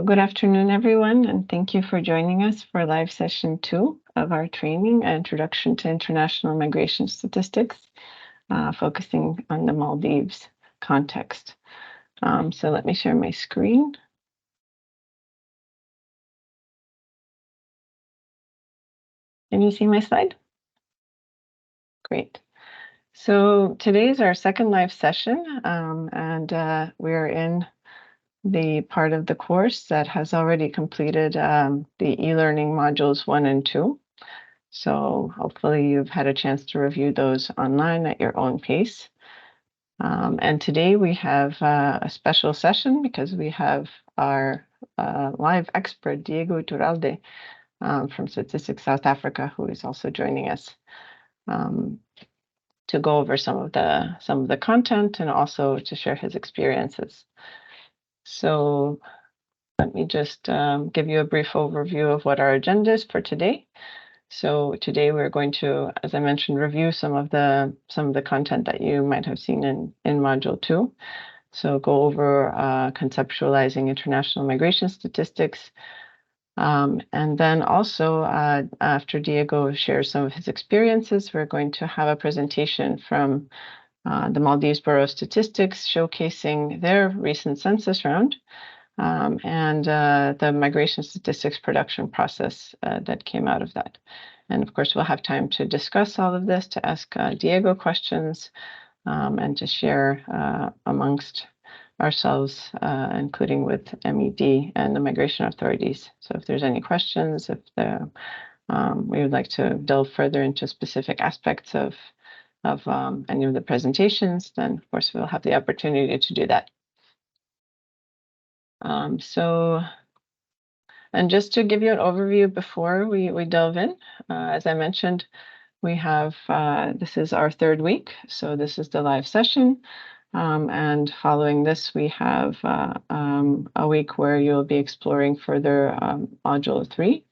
Good afternoon, everyone, and thank you for joining us for live session 2 of our training, Introduction to International Migration Statistics, focusing on the Maldives context. So let me share my screen. Can you see my slide? Great. So today is our second live session, and we're in the part of the course that has already completed the e-learning modules 1 and 2. So hopefully you've had a chance to review those online at your own pace. And today we have a special session because we have our live expert, Diego Iturralde, from Statistics South Africa, who is also joining us to go over some of the content and also to share his experiences. So let me just give you a brief overview of what our agenda is for today. So today we're going to, as I mentioned, review some of the content that you might have seen in module 2. So go over conceptualizing international migration statistics. And then also after Diego shares some of his experiences, we're going to have a presentation from the Maldives Bureau of Statistics showcasing their recent census round. And the migration statistics production process that came out of that. And of course, we'll have time to discuss all of this, to ask Diego questions, and to share amongst ourselves, including with MED and the migration authorities. So if there's any questions, if we would like to delve further into specific aspects of any of the presentations, then of course we'll have the opportunity to do that. And just to give you an overview before we delve in, as I mentioned, we have, this is our third week, so this is the live session, and following this we have a week where you'll be exploring further module 3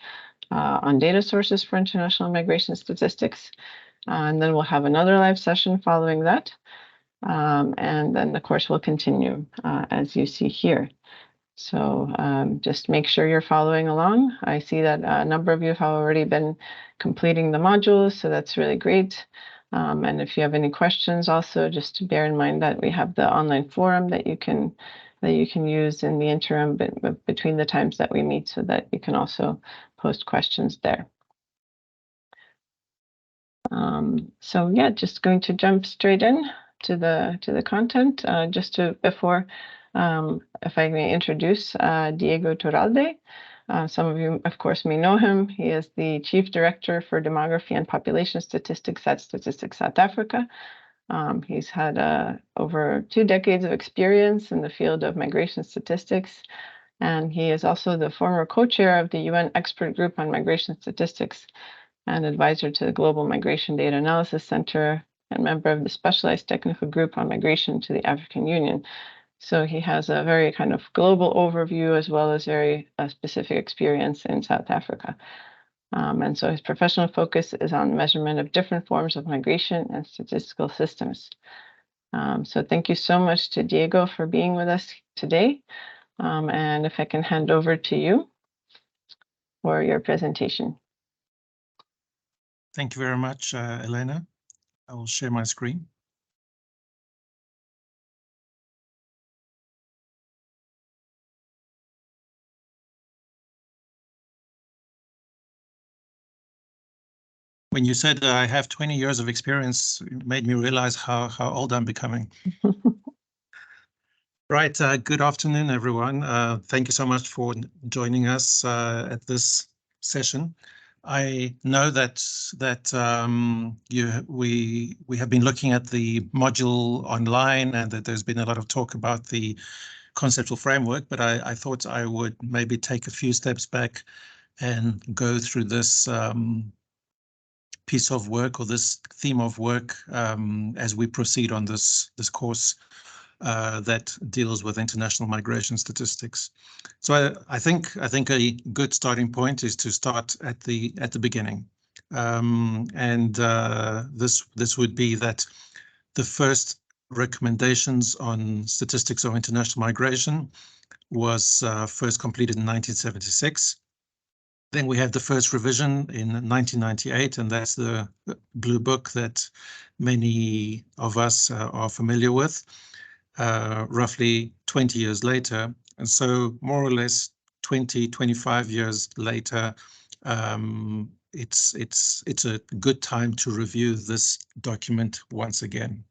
on data sources for international migration statistics, and then we'll have another live session following that, and then the course will continue as you see here. So just make sure you're following along. I see that a number of you have already been completing the modules, so that's really great. And if you have any questions also, just to bear in mind that we have the online forum that you can use in the interim between the times that we meet, so that you can also post questions there. So yeah, just going to jump straight in to the content. If I may introduce Diego Iturralde. Some of you, of course, may know him. He is the Chief Director for Demography and Population Statistics at Statistics South Africa. He's had over 2 decades of experience in the field of migration statistics, and he is also the former co-chair of the UN Expert Group on Migration Statistics and advisor to the Global Migration Data Analysis Center and member of the Specialized Technical Group on Migration to the African Union. So he has a very kind of global overview as well as very specific experience in South Africa. And so his professional focus is on measurement of different forms of migration and statistical systems. So thank you so much to Diego for being with us today. And if I can hand over to you for your presentation. Thank you very much, Elena. I will share my screen. When you said I have 20 years of experience, it made me realize how old I'm becoming. Right, good afternoon, everyone. Thank you so much for joining us at this session. I know that we have been looking at the module online and that there's been a lot of talk about the conceptual framework, but I thought I would maybe take a few steps back and go through this piece of work or this theme of work as we proceed on this course that deals with international migration statistics. So I think a good starting point is to start at the beginning, and this would be that the first recommendations on statistics of international migration was first completed in 1976. Then we had the first revision in 1998, and that's the Blue Book that many of us are familiar with, roughly 20 years later. And so more or less 20, 25 years later, it's a good time to review this document once again.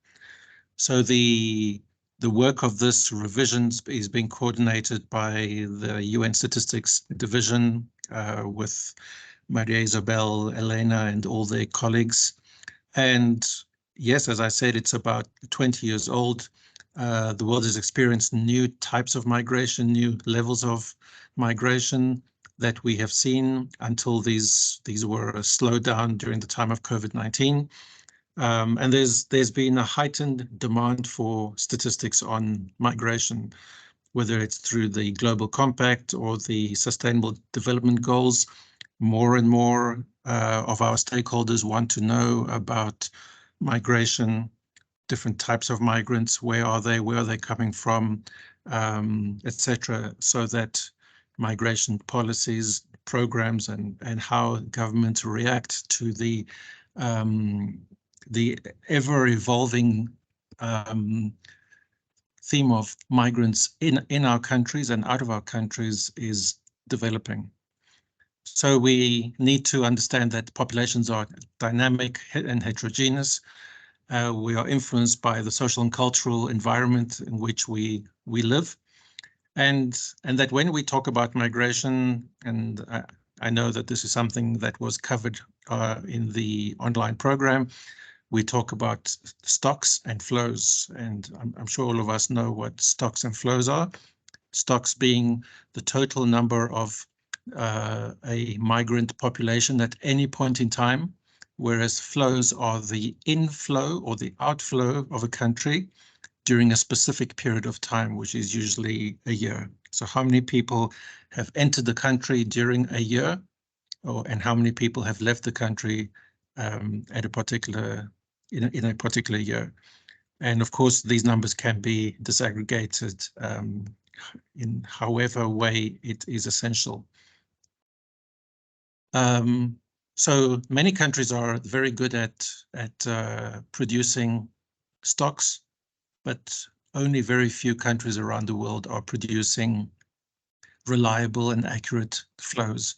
So the work of this revision is being coordinated by the UN Statistics Division with Maria Isabel, Elena, and all their colleagues. And yes, as I said, it's about 20 years old. The world has experienced new types of migration, new levels of migration that we have seen until these were slowed down during the time of COVID-19. And there's been a heightened demand for statistics on migration, whether it's through the Global Compact or the Sustainable Development Goals. More and more of our stakeholders want to know about migration, different types of migrants, where are they coming from, etc., so that migration policies, programs, and how governments react to the ever-evolving theme of migrants in our countries and out of our countries is developing. So we need to understand that populations are dynamic and heterogeneous. We are influenced by the social and cultural environment in which we live. And that when we talk about migration, and I know that this is something that was covered in the online program, we talk about stocks and flows, and I'm sure all of us know what stocks and flows are. Stocks being the total number of a migrant population at any point in time, whereas flows are the inflow or the outflow of a country during a specific period of time, which is usually a year. So how many people have entered the country during a year, and how many people have left the country at a particular in a particular year. And of course, these numbers can be disaggregated in however way it is essential. So many countries are very good at producing stocks, but only very few countries around the world are producing reliable and accurate flows.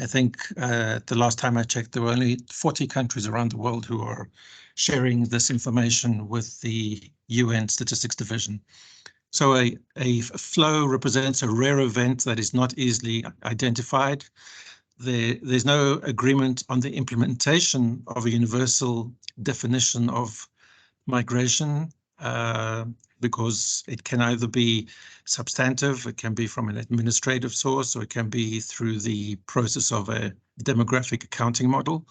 I think the last time I checked, there were only 40 countries around the world who are sharing this information with the UN Statistics Division. So a flow represents a rare event that is not easily identified. There's no agreement on the implementation of a universal definition of migration, because it can either be substantive, it can be from an administrative source, or it can be through the process of a demographic accounting model.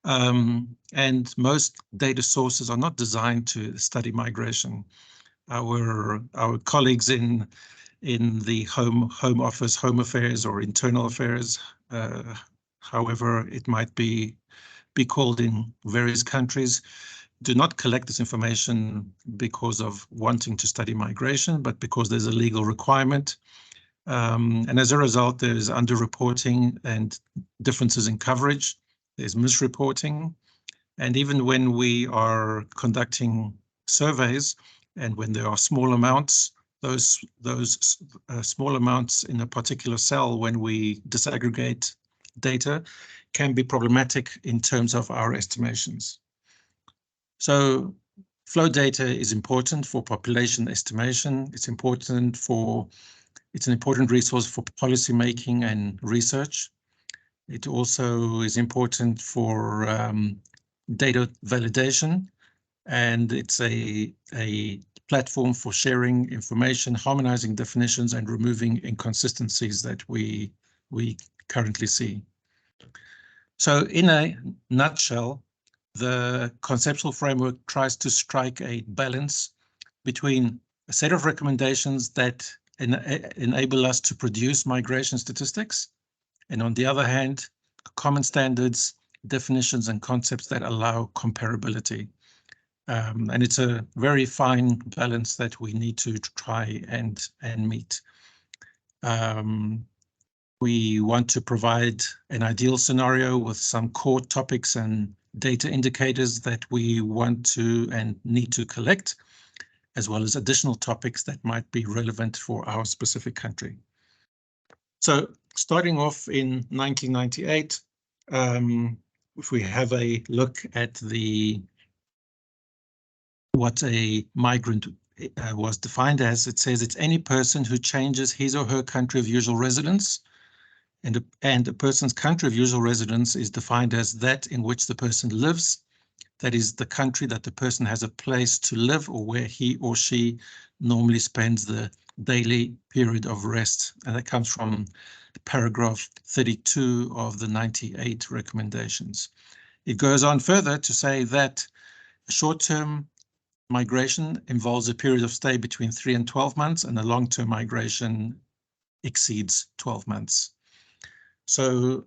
And most data sources are not designed to study migration. Our colleagues in the Home Office, Home Affairs, or Internal Affairs, however it might be called in various countries, do not collect this information because of wanting to study migration, but because there's a legal requirement. And as a result, there's underreporting and differences in coverage. There's misreporting. And even when we are conducting surveys and when there are small amounts, those small amounts in a particular cell, when we disaggregate data, can be problematic in terms of our estimations. So flow data is important for population estimation. It's an important resource for policy making and research. It also is important for data validation, and it's a platform for sharing information, harmonizing definitions, and removing inconsistencies that we currently see. So in a nutshell, the conceptual framework tries to strike a balance between a set of recommendations that enable us to produce migration statistics, and on the other hand, common standards, definitions, and concepts that allow comparability. And it's a very fine balance that we need to try and meet. We want to provide an ideal scenario with some core topics and data indicators that we want to and need to collect, as well as additional topics that might be relevant for our specific country. So starting off in 1998, if we have a look at what a migrant was defined as, it says it's any person who changes his or her country of usual residence, and a person's country of usual residence is defined as that in which the person lives. That is the country that the person has a place to live or where he or she normally spends the daily period of rest. And that comes from paragraph 32 of the 98 recommendations. It goes on further to say that short-term migration involves a period of stay between 3 and 12 months, and a long-term migration exceeds 12 months. So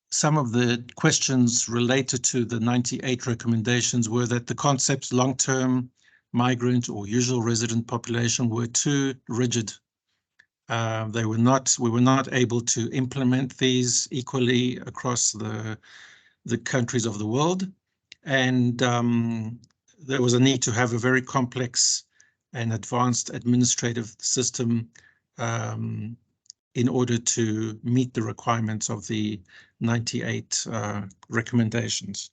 some of the questions related to the 98 recommendations were that the concepts long-term migrant or usual resident population were too rigid. We were not able to implement these equally across the countries of the world, and there was a need to have a very complex and advanced administrative system in order to meet the requirements of the 98 recommendations.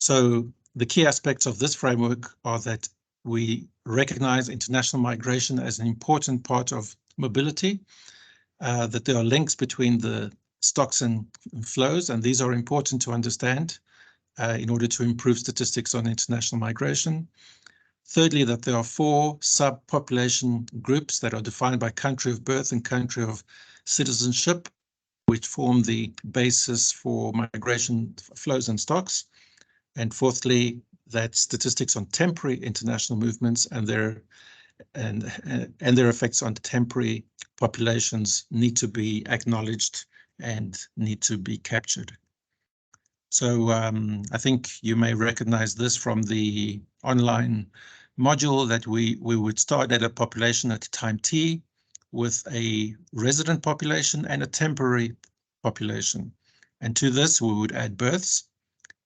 So the key aspects of this framework are that we recognize international migration as an important part of mobility, that there are links between the stocks and flows, and these are important to understand in order to improve statistics on international migration. Thirdly, that there are 4 subpopulation groups that are defined by country of birth and country of citizenship, which form the basis for migration flows and stocks. And fourthly, that statistics on temporary international movements and their effects on temporary populations need to be acknowledged and need to be captured. So I think you may recognize this from the online module, that we would start at a population at time t with a resident population and a temporary population. And to this, we would add births.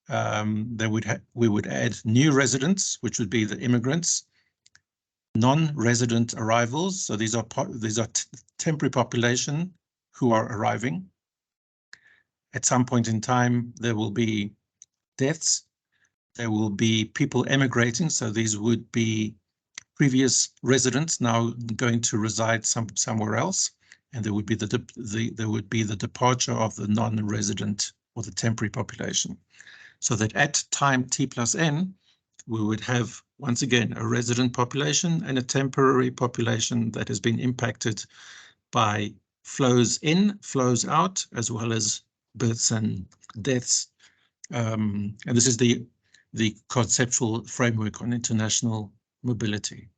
We would add new residents, which would be the immigrants, non-resident arrivals. So these are temporary population who are arriving. At some point in time, there will be deaths. There will be people emigrating. So these would be previous residents now going to reside somewhere else. And there would be the departure of the non-resident or the temporary population. So that at time t plus n, we would have, once again, a resident population and a temporary population that has been impacted by flows in, flows out, as well as births and deaths. And this is the conceptual framework on international mobility.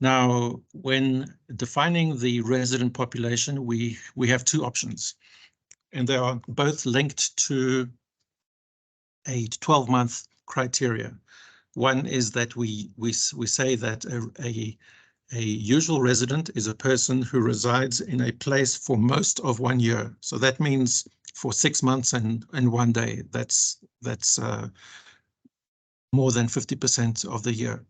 Now, when defining the resident population, we have 2 options, and they are both linked to a 12-month criteria. One is that we say that a usual resident is a person who resides in a place for most of 1 year. So that means for 6 months and 1 day. That's more than 50% of the year.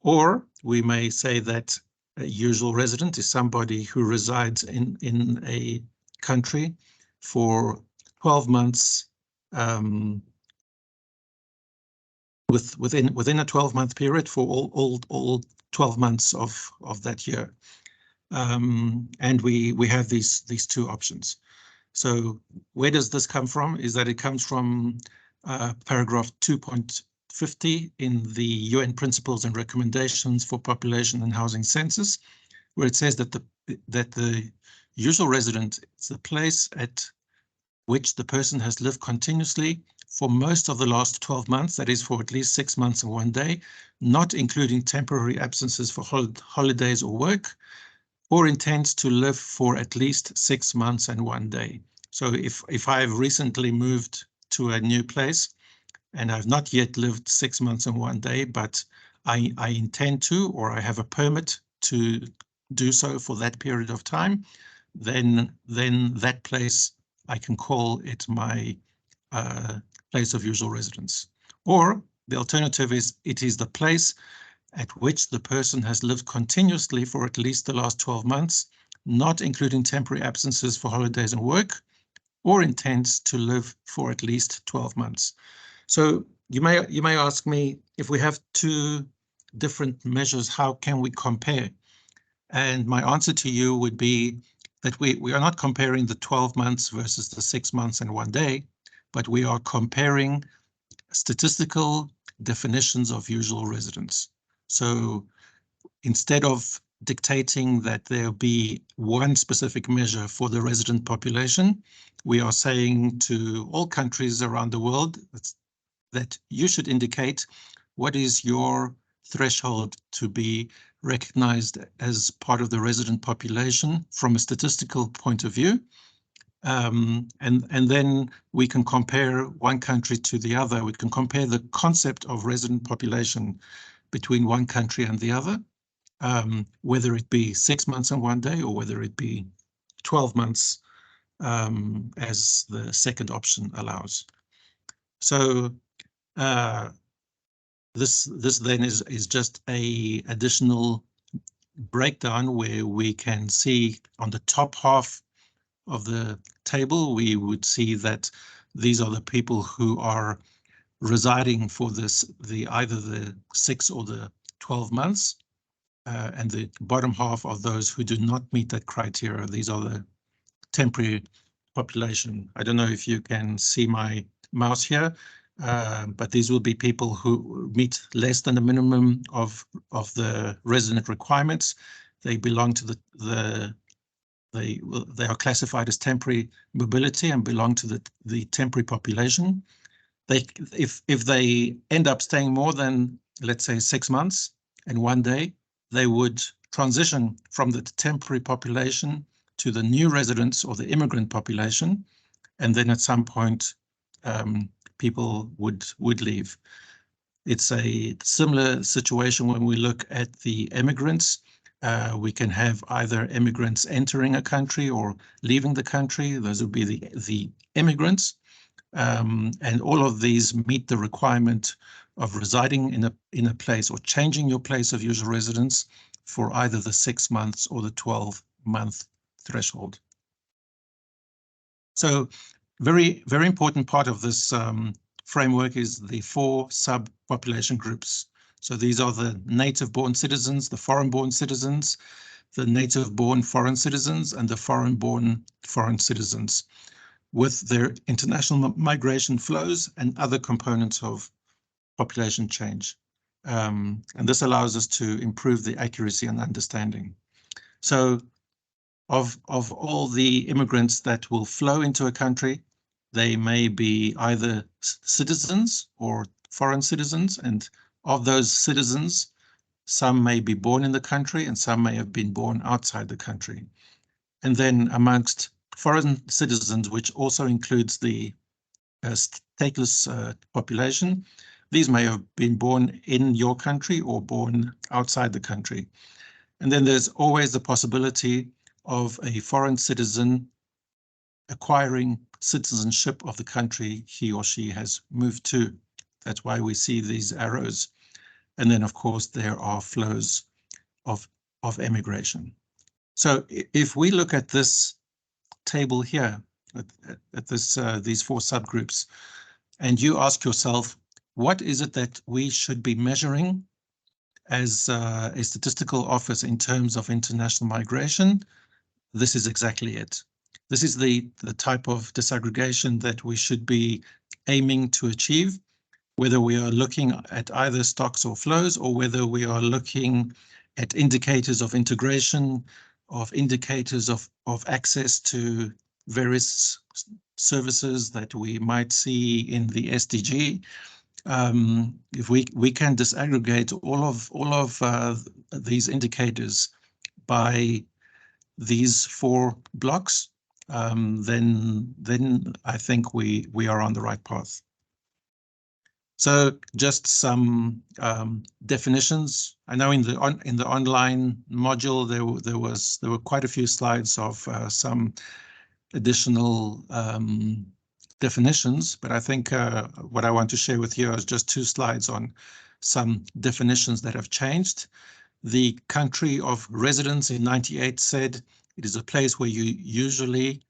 Or we may say that a usual resident is somebody who resides in a country for 12 months within a 12-month period for all 12 months of that year. And we have these 2 options. So where does this come from? Is that it comes from paragraph 2.50 in the UN Principles and Recommendations for Population and Housing Census, where it says that the usual resident is the place at which the person has lived continuously for most of the last 12 months, that is for at least 6 months and 1 day, not including temporary absences for holidays or work, or intends to live for at least 6 months and 1 day. So if I've recently moved to a new place and I've not yet lived 6 months and 1 day, but I intend to, or I have a permit to do so for that period of time, then that place, I can call it my place of usual residence. Or the alternative is, it is the place at which the person has lived continuously for at least the last 12 months, not including temporary absences for holidays and work, or intends to live for at least 12 months. So you may ask me, if we have two different measures, how can we compare? And my answer to you would be that we are not comparing the 12 months versus the 6 months and 1 day, but we are comparing statistical definitions of usual residence. So instead of dictating that there be one specific measure for the resident population, we are saying to all countries around the world that you should indicate what is your threshold to be recognized as part of the resident population from a statistical point of view. And then we can compare one country to the other. We can compare the concept of resident population between one country and the other, whether it be 6 months and 1 day, or whether it be 12 months, as the second option allows. So this then is just a additional breakdown where we can see on the top half of the table, we would see that these are the people who are residing for either the 6 or the 12 months, and the bottom half of those who do not meet that criteria. These are the temporary population. I don't know if you can see my mouse here, but these will be people who meet less than the minimum of the resident requirements. They belong to they are classified as temporary mobility and belong to the temporary population. If they end up staying more than, let's say, 6 months and 1 day, they would transition from the temporary population to the new residents or the immigrant population, and then at some point people would leave. It's a similar situation when we look at the immigrants. We can have either immigrants entering a country or leaving the country. Those would be the immigrants. And all of these meet the requirement of residing in a place or changing your place of usual residence for either the 6 months or the 12-month threshold. So very, very important part of this framework is the 4 sub-population groups. So these are the native-born citizens, the foreign-born citizens, the native-born foreign citizens, and the foreign-born foreign citizens, with their international migration flows and other components of population change. And this allows us to improve the accuracy and understanding. So of all the immigrants that will flow into a country, they may be either citizens or foreign citizens, and of those citizens, some may be born in the country and some may have been born outside the country. And then amongst foreign citizens, which also includes the stateless population, these may have been born in your country or born outside the country. And then there's always the possibility of a foreign citizen acquiring citizenship of the country he or she has moved to. That's why we see these arrows. And then, of course, there are flows of emigration. So if we look at this table here, at this these 4 subgroups, and you ask yourself, what is it that we should be measuring as a statistical office in terms of international migration? This is exactly it. This is the type of disaggregation that we should be aiming to achieve, whether we are looking at either stocks or flows, or whether we are looking at indicators of integration, of indicators of access to various services that we might see in the SDG. If we can disaggregate all of these indicators by these 4 blocks, then I think we are on the right path. So just some definitions. I know in the online module there were quite a few slides of some additional definitions, but I think what I want to share with you is just 2 slides on some definitions that have changed. The country of residence in 98 said it is a place where you usually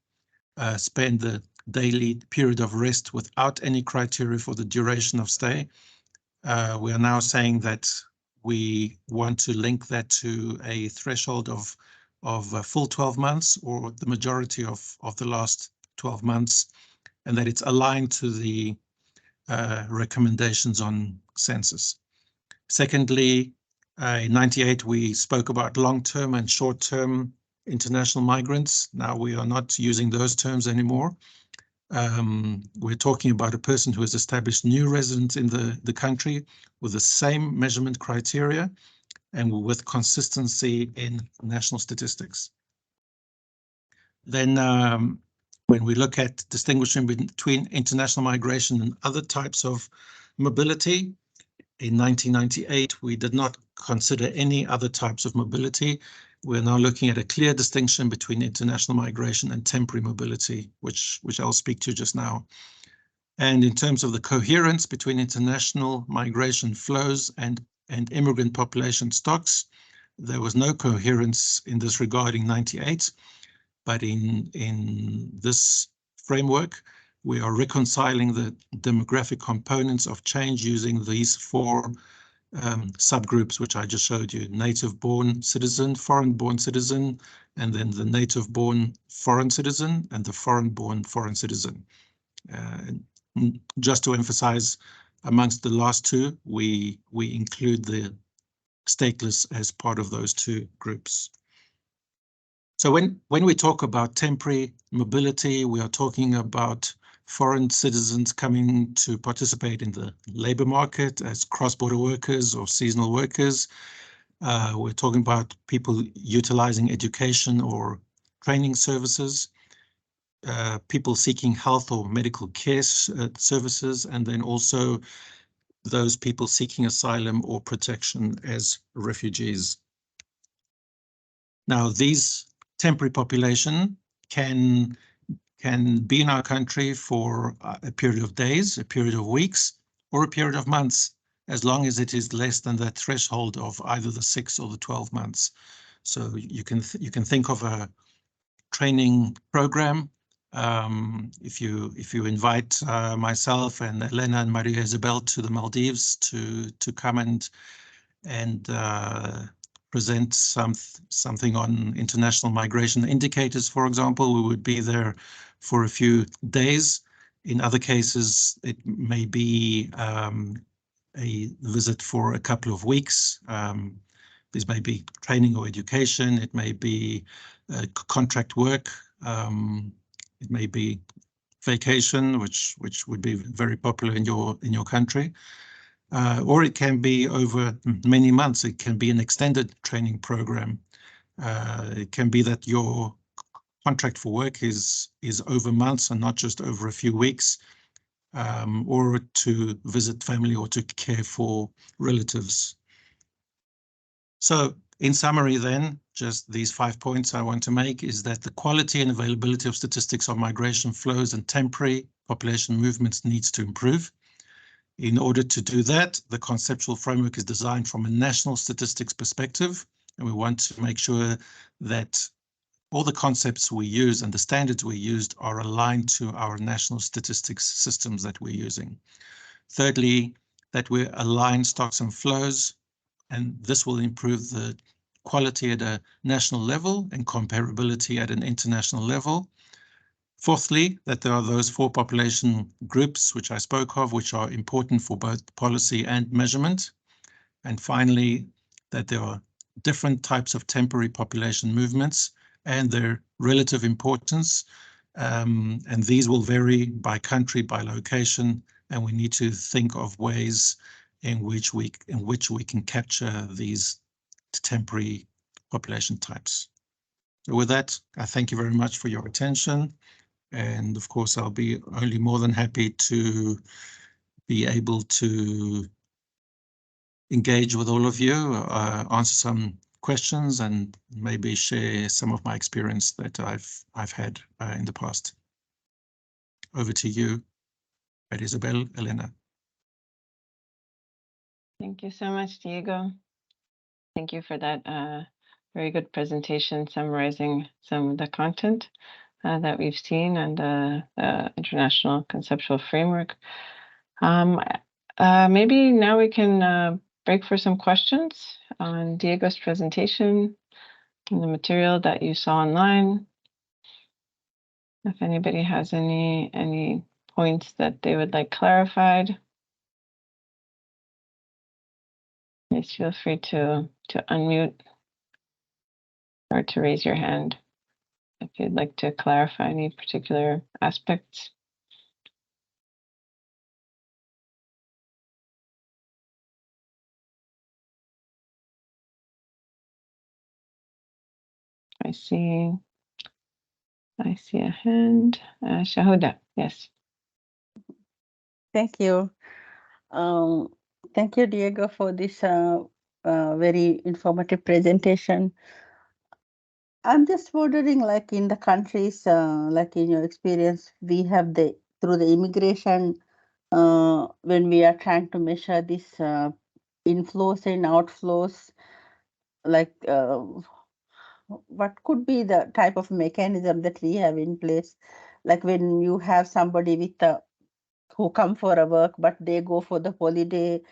spend the daily period of rest without any criteria for the duration of stay. We are now saying that we want to link that to a threshold of a full 12 months or the majority of the last 12 months, and that it's aligned to the recommendations on census. Secondly, in 98, we spoke about long-term and short-term international migrants. Now we are not using those terms anymore. We're talking about a person who has established new residence in the country with the same measurement criteria and with consistency in national statistics. Then when we look at distinguishing between international migration and other types of mobility, in 1998, we did not consider any other types of mobility. We're now looking at a clear distinction between international migration and temporary mobility, which I'll speak to just now. And in terms of the coherence between international migration flows and immigrant population stocks, there was no coherence in this regard in 98, but in this framework, we are reconciling the demographic components of change using these 4 subgroups, which I just showed you: native-born citizen, foreign-born citizen, and then the native-born foreign citizen and the foreign-born foreign citizen. Just to emphasize, amongst the last 2, we include the stateless as part of those 2 groups. So when we talk about temporary mobility, we are talking about foreign citizens coming to participate in the labor market as cross-border workers or seasonal workers. We're talking about people utilizing education or training services, people seeking health or medical care services, and then also those people seeking asylum or protection as refugees. Now, these temporary population can be in our country for a period of days, a period of weeks, or a period of months, as long as it is less than that threshold of either the 6 or the 12 months. So you can think of a training program. If you invite myself and Elena and Maria Isabel to the Maldives to come and present something on international migration indicators, for example, we would be there for a few days. In other cases, it may be a visit for a couple of weeks. This may be training or education. It may be contract work. It may be vacation, which would be very popular in your country. Or it can be over many months. It can be an extended training program. It can be that your contract for work is over months and not just over a few weeks, or to visit family or to care for relatives. So in summary then, just these 5 points I want to make is that the quality and availability of statistics on migration flows and temporary population movements needs to improve. In order to do that, the conceptual framework is designed from a national statistics perspective, and we want to make sure that all the concepts we use and the standards we used are aligned to our national statistics systems that we're using. Thirdly, that we align stocks and flows, and this will improve the quality at a national level and comparability at an international level. Fourthly, that there are those 4 population groups which I spoke of, which are important for both policy and measurement. And finally, that there are different types of temporary population movements and their relative importance. And these will vary by country, by location, and we need to think of ways in which we can capture these temporary population types. So with that, I thank you very much for your attention. And of course, I'll be only more than happy to be able to engage with all of you, answer some questions, and maybe share some of my experience that I've had in the past. Over to you, Isabel, Elena. Thank you so much, Diego. Thank you for that very good presentation summarizing some of the content that we've seen and the international conceptual framework. Maybe now we can break for some questions on Diego's presentation and the material that you saw online. If anybody has any points that they would like clarified, please feel free to unmute or to raise your hand if you'd like to clarify any particular aspects. I see a hand. Shahuda, yes. Thank you. Thank you, Diego, for this very informative presentation. I'm just wondering, like in the countries, like in your experience, we have through the immigration, when we are trying to measure this inflows and outflows, like what could be the type of mechanism that we have in place? Like when you have somebody with who come for a work, but they go for the holiday,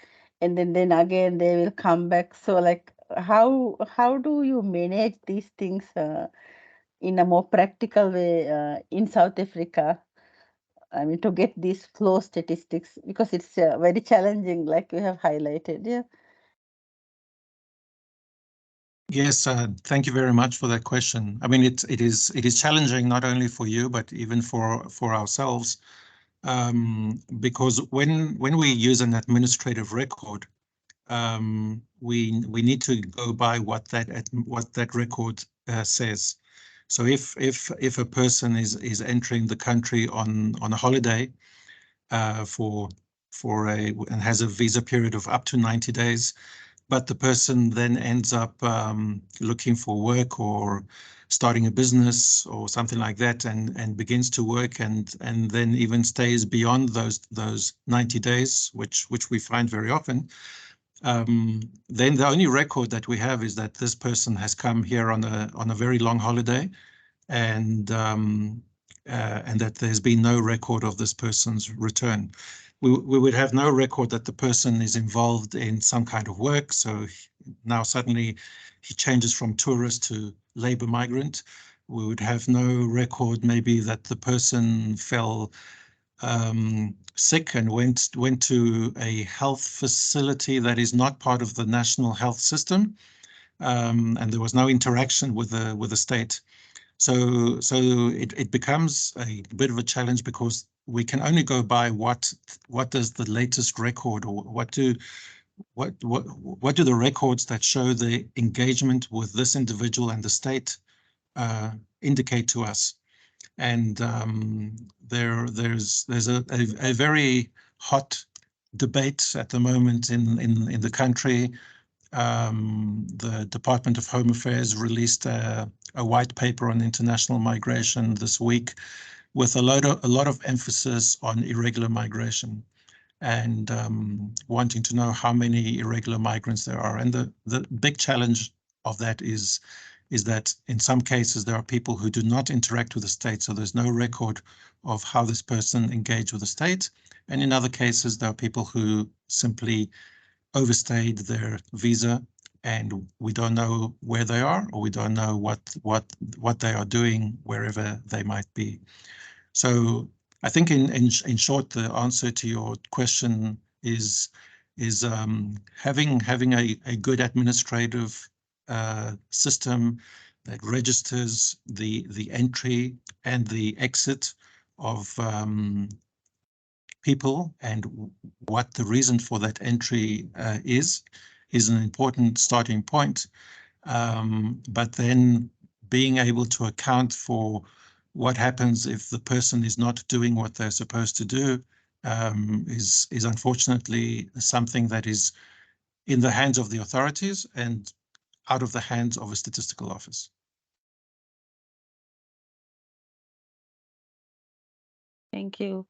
and then again they will come back. So like how do you manage these things in a more practical way in South Africa? I mean, to get these flow statistics, because it's very challenging, like you have highlighted. Yeah. Yes, thank you very much for that question. I mean, it is challenging not only for you but even for ourselves, because when we use an administrative record, we need to go by what that record says. So if a person is entering the country on a holiday and has a visa period of up to 90 days, but the person then ends up looking for work or starting a business or something like that, and begins to work and then even stays beyond those 90 days, which we find very often. Then the only record that we have is that this person has come here on a very long holiday, and that there's been no record of this person's return. We would have no record that the person is involved in some kind of work. So now suddenly he changes from tourist to labor migrant. We would have no record maybe that the person fell sick and went to a health facility that is not part of the national health system, and there was no interaction with the state. So it becomes a bit of a challenge, because we can only go by what does the latest record, or what do the records that show the engagement with this individual and the state indicate to us. And there's a very hot debate at the moment in the country. The Department of Home Affairs released a white paper on international migration this week, with a lot of emphasis on irregular migration, and wanting to know how many irregular migrants there are. And the big challenge of that is that in some cases there are people who do not interact with the state, so there's no record of how this person engaged with the state. And in other cases, there are people who simply overstayed their visa, and we don't know where they are, or we don't know what they are doing wherever they might be. So I think in short, the answer to your question is having a good administrative system that registers the entry and the exit of people, and what the reason for that entry is an important starting point. But then being able to account for what happens if the person is not doing what they're supposed to do, is unfortunately something that is in the hands of the authorities and out of the hands of a statistical office. Thank you.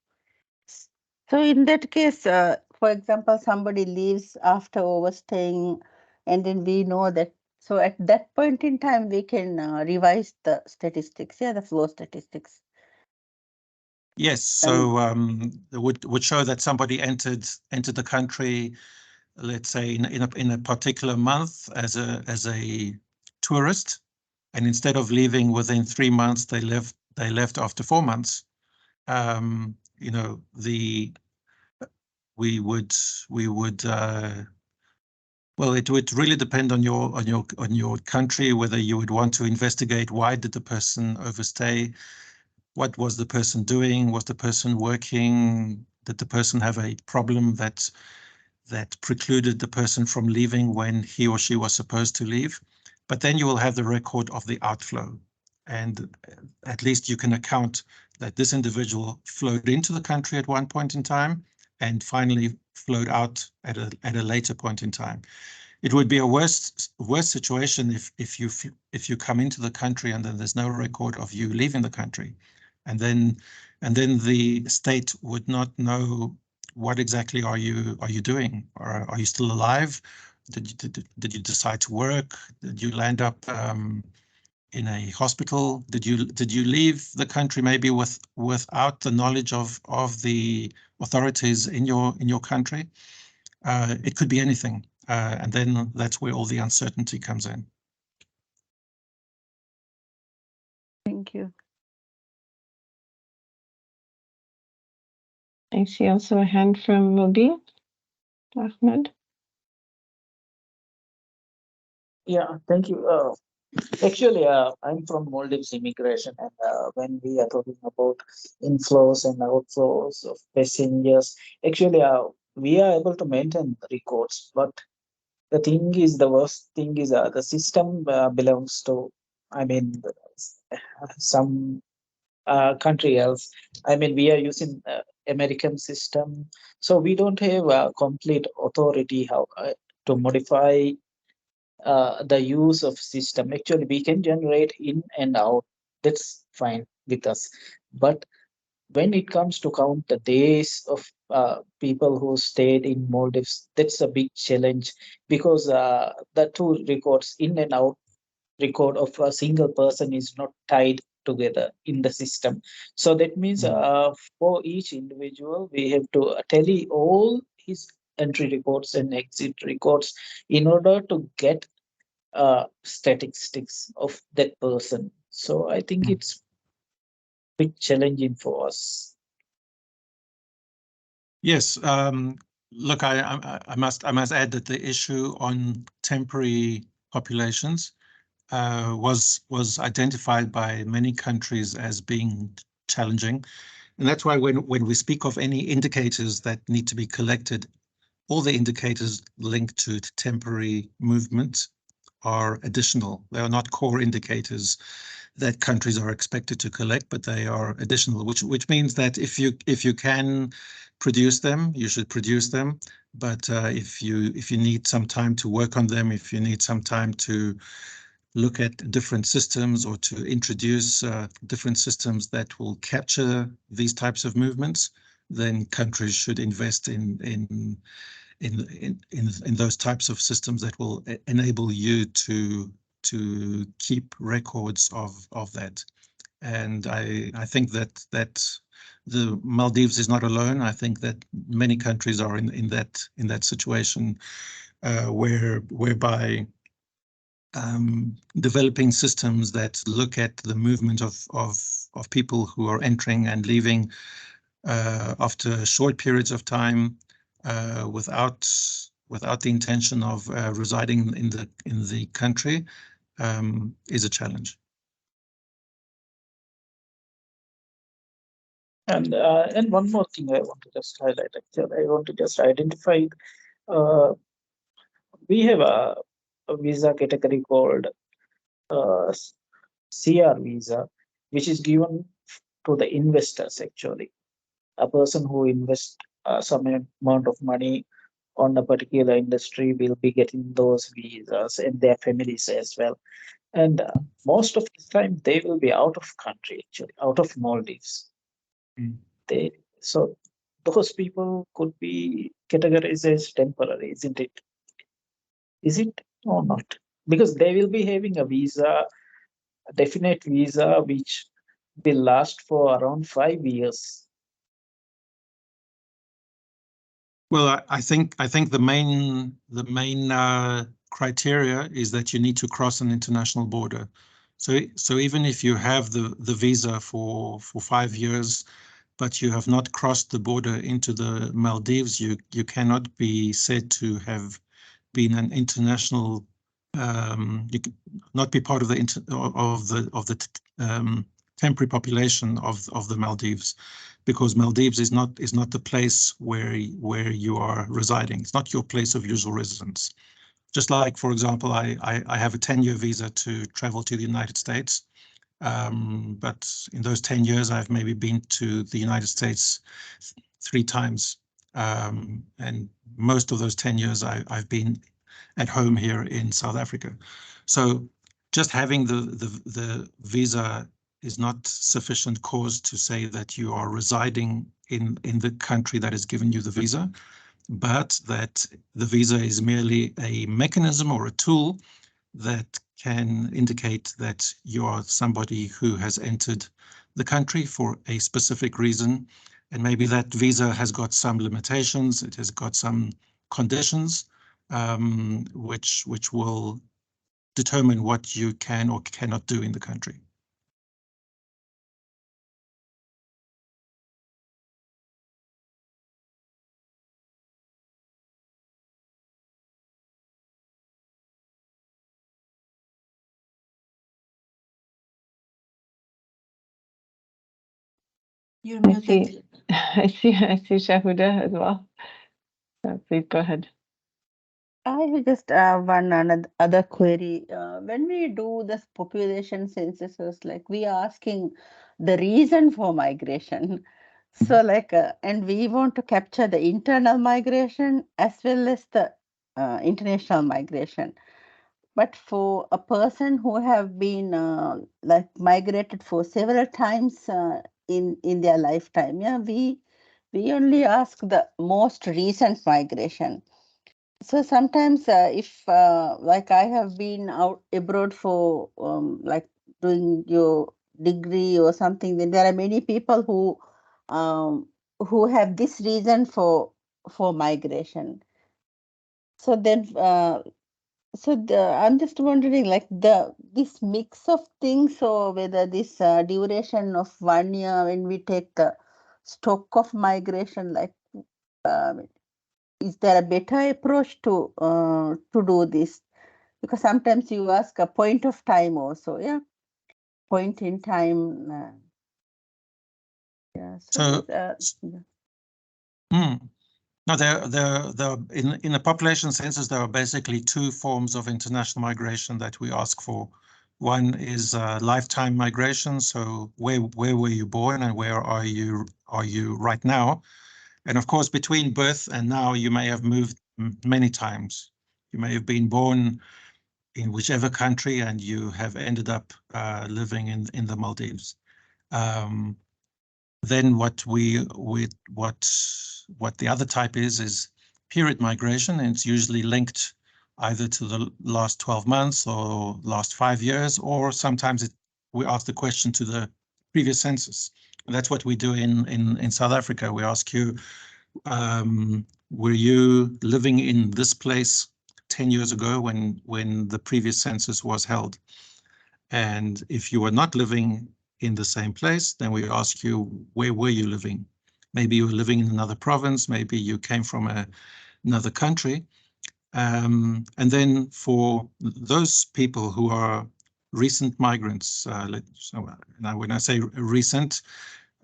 So in that case, for example, somebody leaves after overstaying, and then we know that. So at that point in time, we can revise the statistics, yeah, the flow statistics. Yes, so it would show that somebody entered the country, let's say in a particular month as a tourist, and instead of leaving within 3 months, they left after 4 months. You know, we would well, it would really depend on your country whether you would want to investigate why did the person overstay, what was the person doing, was the person working, did the person have a problem that precluded the person from leaving when he or she was supposed to leave. But then you will have the record of the outflow, and at least you can account that this individual flowed into the country at one point in time and finally flowed out at a later point in time. It would be a worse situation if you come into the country and then there's no record of you leaving the country, and then the state would not know what exactly are you doing. Are you still alive? Did you decide to work? Did you land up in a hospital? Did you leave the country maybe without the knowledge of the authorities in your country? It could be anything, and then that's where all the uncertainty comes in. Thank you. I see also a hand from Mobile, Ahmed. Yeah, thank you. Actually, I'm from Maldives immigration, and when we are talking about inflows and outflows of passengers, actually, we are able to maintain records. But the thing is, the worst thing is the system belongs to, I mean, some country else. I mean, we are using American system, so we don't have a complete authority how to modify the use of system. Actually, we can generate in and out. That's fine with us. But when it comes to count the days of people who stayed in Maldives, that's a big challenge because the two records in and out record of a single person is not tied together in the system. So that means for each individual, we have to tally all his entry records and exit records in order to get statistics of that person. So I think it's bit challenging for us. Yes. Look, I must add that the issue on temporary populations was identified by many countries as being challenging, and that's why when we speak of any indicators that need to be collected, all the indicators linked to temporary movement are additional. They are not core indicators that countries are expected to collect, but they are additional, which means that if you can produce them, you should produce them. But if you need some time to work on them, if you need some time to look at different systems or to introduce different systems that will capture these types of movements, then countries should invest in those types of systems that will enable you to keep records of that. And I think that the Maldives is not alone. I think that many countries are in that situation whereby developing systems that look at the movement of people who are entering and leaving after short periods of time without the intention of residing in the country is a challenge. And one more thing I want to just highlight. Actually, I want to just identify. We have a visa category called uh, CR visa, which is given to the investors actually. a person who invests some amount of money on a particular industry will be getting those visas and their families as well. And most of the time, they will be out of country, actually, out of Maldives. Mm. So those people could be categorized as temporary, isn't it? Is it or not? Because they will be having a visa, a definite visa, which will last for around 5 years. Well, I think the main criteria is that you need to cross an international border. So even if you have the visa for 5 years, but you have not crossed the border into the Maldives, you cannot be said to have been an international. You could not be part of the temporary population of the Maldives, because Maldives is not the place where you are residing. It's not your place of usual residence. Just like, for example, I have a 10-year visa to travel to the United States, but in those 10 years, I've maybe been to the United States 3 times, and most of those 10 years I've been at home here in South Africa. So just having the visa is not sufficient cause to say that you are residing in the country that has given you the visa, but that the visa is merely a mechanism or a tool that can indicate that you are somebody who has entered the country for a specific reason. And maybe that visa has got some limitations, it has got some conditions, which will determine what you can or cannot do in the country. You're I muted. see, I see Shahuda as well. Please go ahead. I have just one other query. When we do this population censuses, like we are asking the reason for migration. So and we want to capture the internal migration as well as the international migration. But for a person who have been migrated for several times in their lifetime, yeah, we only ask the most recent migration. So sometimes, if like I have been out abroad for like doing your degree or something, then there are many people who have this reason for migration. So then, I'm just wondering, like this mix of things, or whether this duration of 1 year, when we take the stock of migration, uh, is there a better approach to do this? Because sometimes you ask a point of time also, yeah, point in time. Yeah, so So, no, in a population census, there are basically 2 forms of international migration that we ask for. One is lifetime migration. So where were you born and where are you right now? And of course, between birth and now, you may have moved many times. You may have been born in whichever country and you have ended up living in the Maldives. Then what the other type is period migration, and it's usually linked either to the last 12 months or last 5 years, or sometimes we ask the question to the previous census. And that's what we do in South Africa. We ask you, were you living in this place 10 years ago when the previous census was held? And if you were not living in the same place, then we ask you, where were you living? Maybe you were living in another province, maybe you came from another country. And then for those people who are recent migrants, so now when I say recent,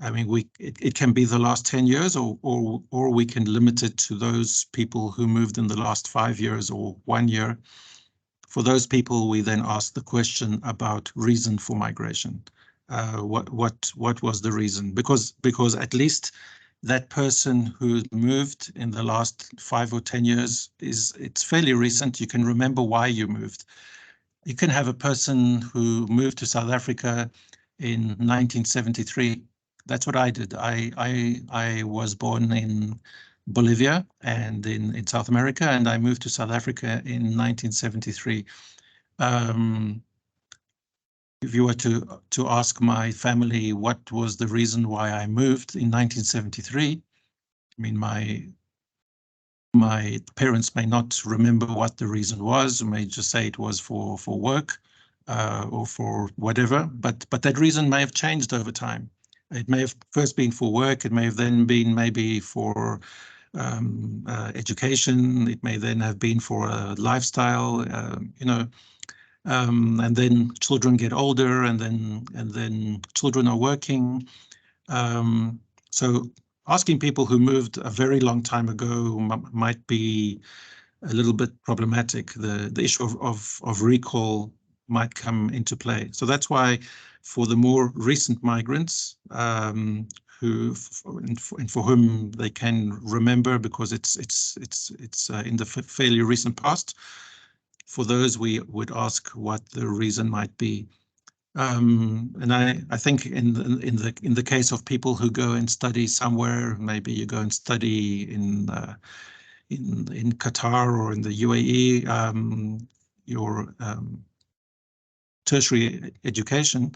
I mean it can be the last 10 years, or we can limit it to those people who moved in the last 5 years or 1 year. For those people, we then ask the question about reason for migration. What was the reason? Because at least that person who moved in the last 5 or 10 years it's fairly recent. You can remember why you moved. You can have a person who moved to South Africa in 1973. That's what I did. I was born in Bolivia and in South America, and I moved to South Africa in 1973. If you were to ask my family what was the reason why I moved in 1973, I mean, my parents may not remember what the reason was, may just say it was for work or for whatever, but that reason may have changed over time. It may have first been for work, it may have then been maybe for education, it may then have been for a lifestyle, you know, and then children get older, and then children are working. So asking people who moved a very long time ago might be a little bit problematic. The issue of recall might come into play. So that's why for the more recent migrants who and for whom they can remember because it's in the fairly recent past, for those we would ask what the reason might be. And I think in the case of people who go and study somewhere, maybe you go and study in Qatar or in the UAE, your tertiary education.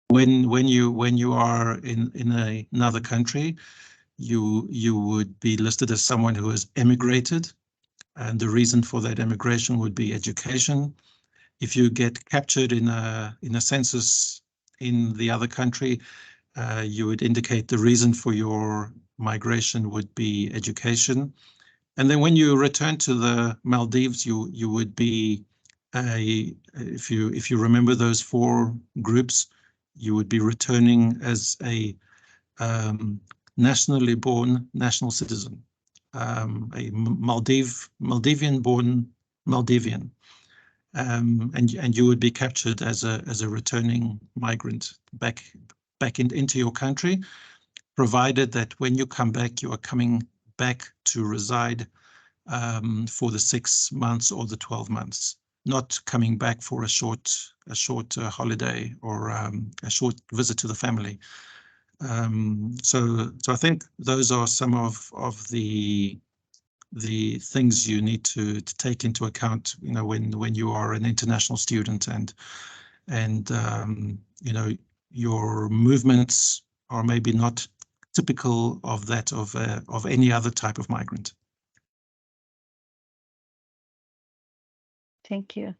When you are in another country, you would be listed as someone who has emigrated, and the reason for that emigration would be education. If you get captured in a census in the other country, you would indicate the reason for your migration would be education. And then when you return to the Maldives, you would be if you remember those 4 groups, you would be returning as a nationally born national citizen, a Maldivian-born Maldivian. And you would be captured as a returning migrant back into your country, provided that when you come back, you are coming back to reside for the 6 months or the 12 months, not coming back for a short holiday or a short visit to the family. So I think those are some of the things you need to take into account, you know, when you are an international student, and you know, your movements are maybe not typical of that of any other type of migrant. Thank you.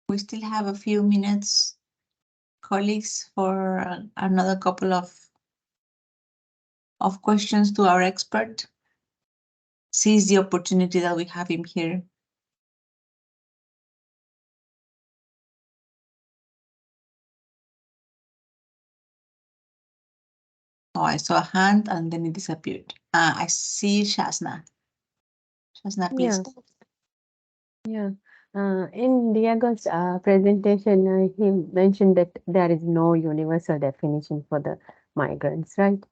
We still have a few minutes, colleagues, for another couple of questions to our expert. Seize the opportunity that we have him here. Oh, I saw a hand and then it disappeared. I see Shasna. Shasna, please. Yeah. In Diego's presentation, he mentioned that there is no universal definition for the migrants, right?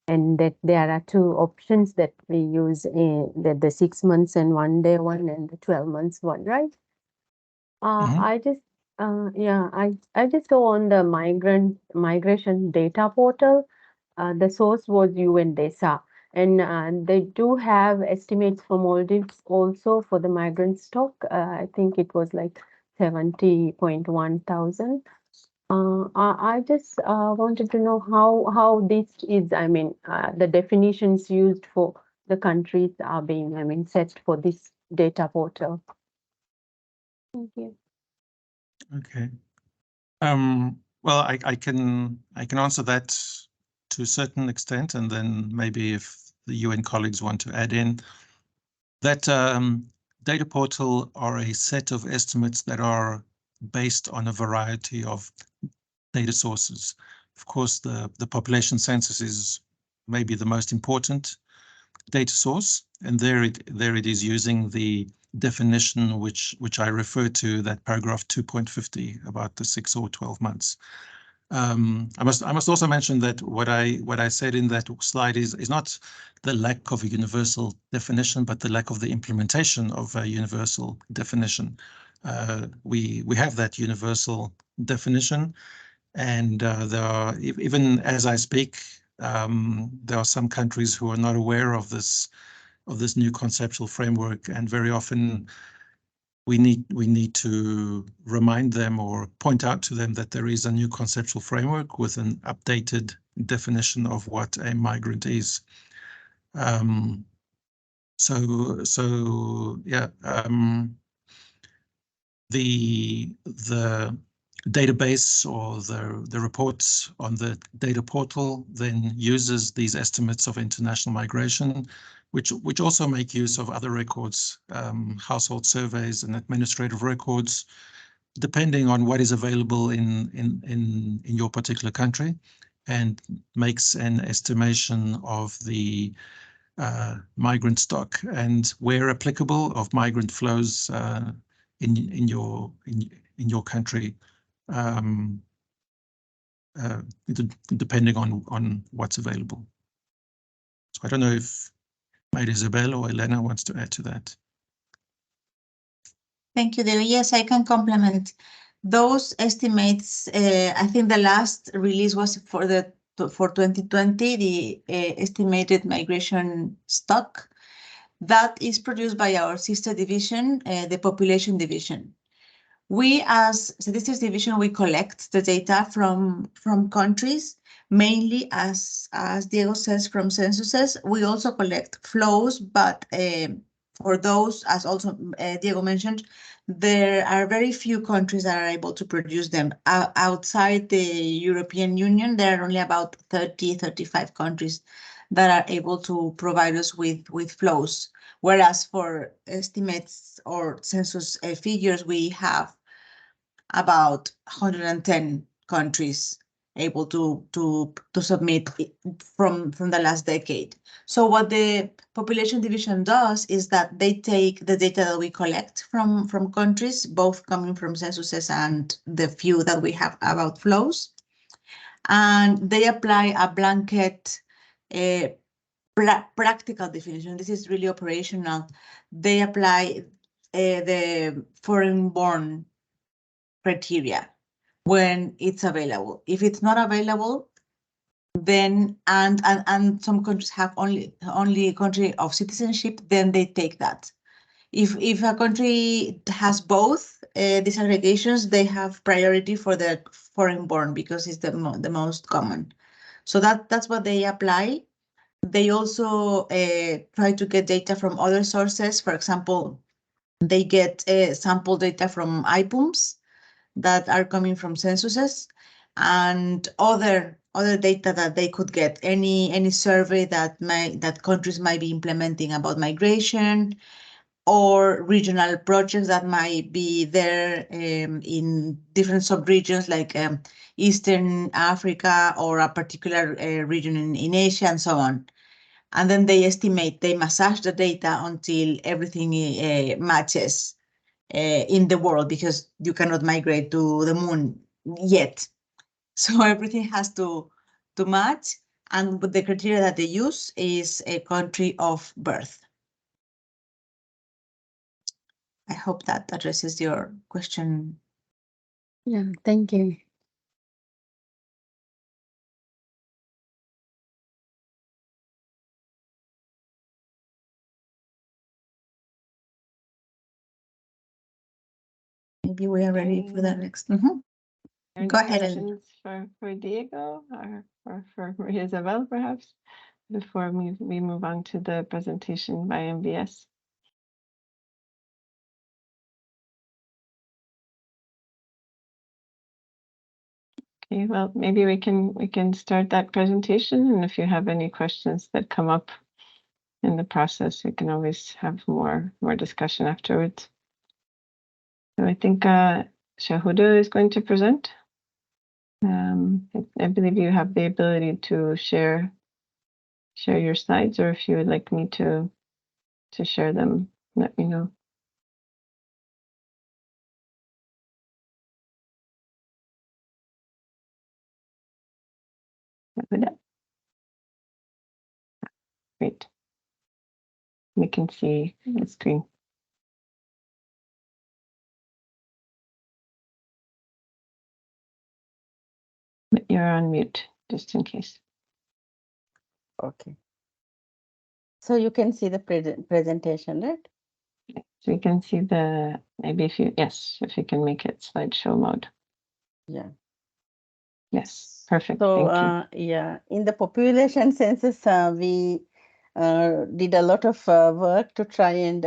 And that there are 2 options that we use in the 6 months and 1 day one and the 12 months one, right? I just I just go on the migration data portal. The source was UNDESA, and they do have estimates for Maldives also for the migrant stock. I think it was like 70.1 thousand. I just wanted to know how this is. I mean, the definitions used for the countries are being, I mean, set for this data portal. Thank you. Okay. Well, I can answer that to a certain extent, and then maybe if the UN colleagues want to add in that data portal are a set of estimates that are based on a variety of data sources. Of course, the population census is maybe the most important, data source, and there it is using the definition which I refer to, that paragraph 2.50 about the 6 or 12 months. I must also mention that what I said in that slide is not the lack of a universal definition, but the lack of the implementation of a universal definition. We have that universal definition, and there are, even as I speak, there are some countries who are not aware of this new conceptual framework, and very often we need to remind them or point out to them that there is a new conceptual framework with an updated definition of what a migrant is. So yeah, the database or the reports on the data portal then uses these estimates of international migration, which also make use of other records, household surveys and administrative records, depending on what is available in your particular country, and makes an estimation of the migrant stock and, where applicable, of migrant flows in your country, depending on what's available. So I don't know if Maria Isabel or Elena wants to add to that. Thank you, Diego. Yes, I can complement those estimates. I think the last release was for 2020, the estimated migration stock that is produced by our sister division, the population division. We, as statistics division, we collect the data from countries, mainly as Diego says, from censuses. We also collect flows, but for those, as also Diego mentioned, there are very few countries that are able to produce them. Outside the European Union, there are only about 35 countries that are able to provide us with flows. Whereas for estimates or census figures, we have about 110 countries able to submit from the last decade. So what the population division does is that they take the data that we collect from countries, both coming from censuses and the few that we have about flows, and they apply a blanket practical definition. This is really operational. They apply the foreign-born criteria when it's available. If it's not available, then and some countries have only country of citizenship, then they take that. If a country has both these aggregations, they have priority for the foreign-born because it's the most common. So that's what they apply. They also try to get data from other sources. For example, they get sample data from IPUMs that are coming from censuses, and other data that they could get, any survey that countries might be implementing about migration, or regional projects that might be there in different sub-regions, like Eastern Africa or a particular region in Asia, and so on. And then they estimate, they massage the data until everything matches in the world, because you cannot migrate to the moon yet. So everything has to match. And the criteria that they use is a country of birth. I hope that addresses your question. Yeah, thank you. Maybe we are ready for the next. Any Go ahead. questions for Diego or for Maria Isabel, perhaps, before we move on to the presentation by MVS? Okay, well, maybe we can start that presentation, and if you have any questions that come up in the process, we can always have more discussion afterwards. So I think Shahuda is going to present. I believe you have the ability to share share your slides, or if you would like me to share them, let me know. Great. We can see the screen. But you're on mute, just in case. Okay. So you can see the presentation, right? So you can see the, maybe if you, yes, if you can make it slideshow mode. Yeah. Yes, perfect. So, Thank you. yeah, in the population census, we did a lot of work to try and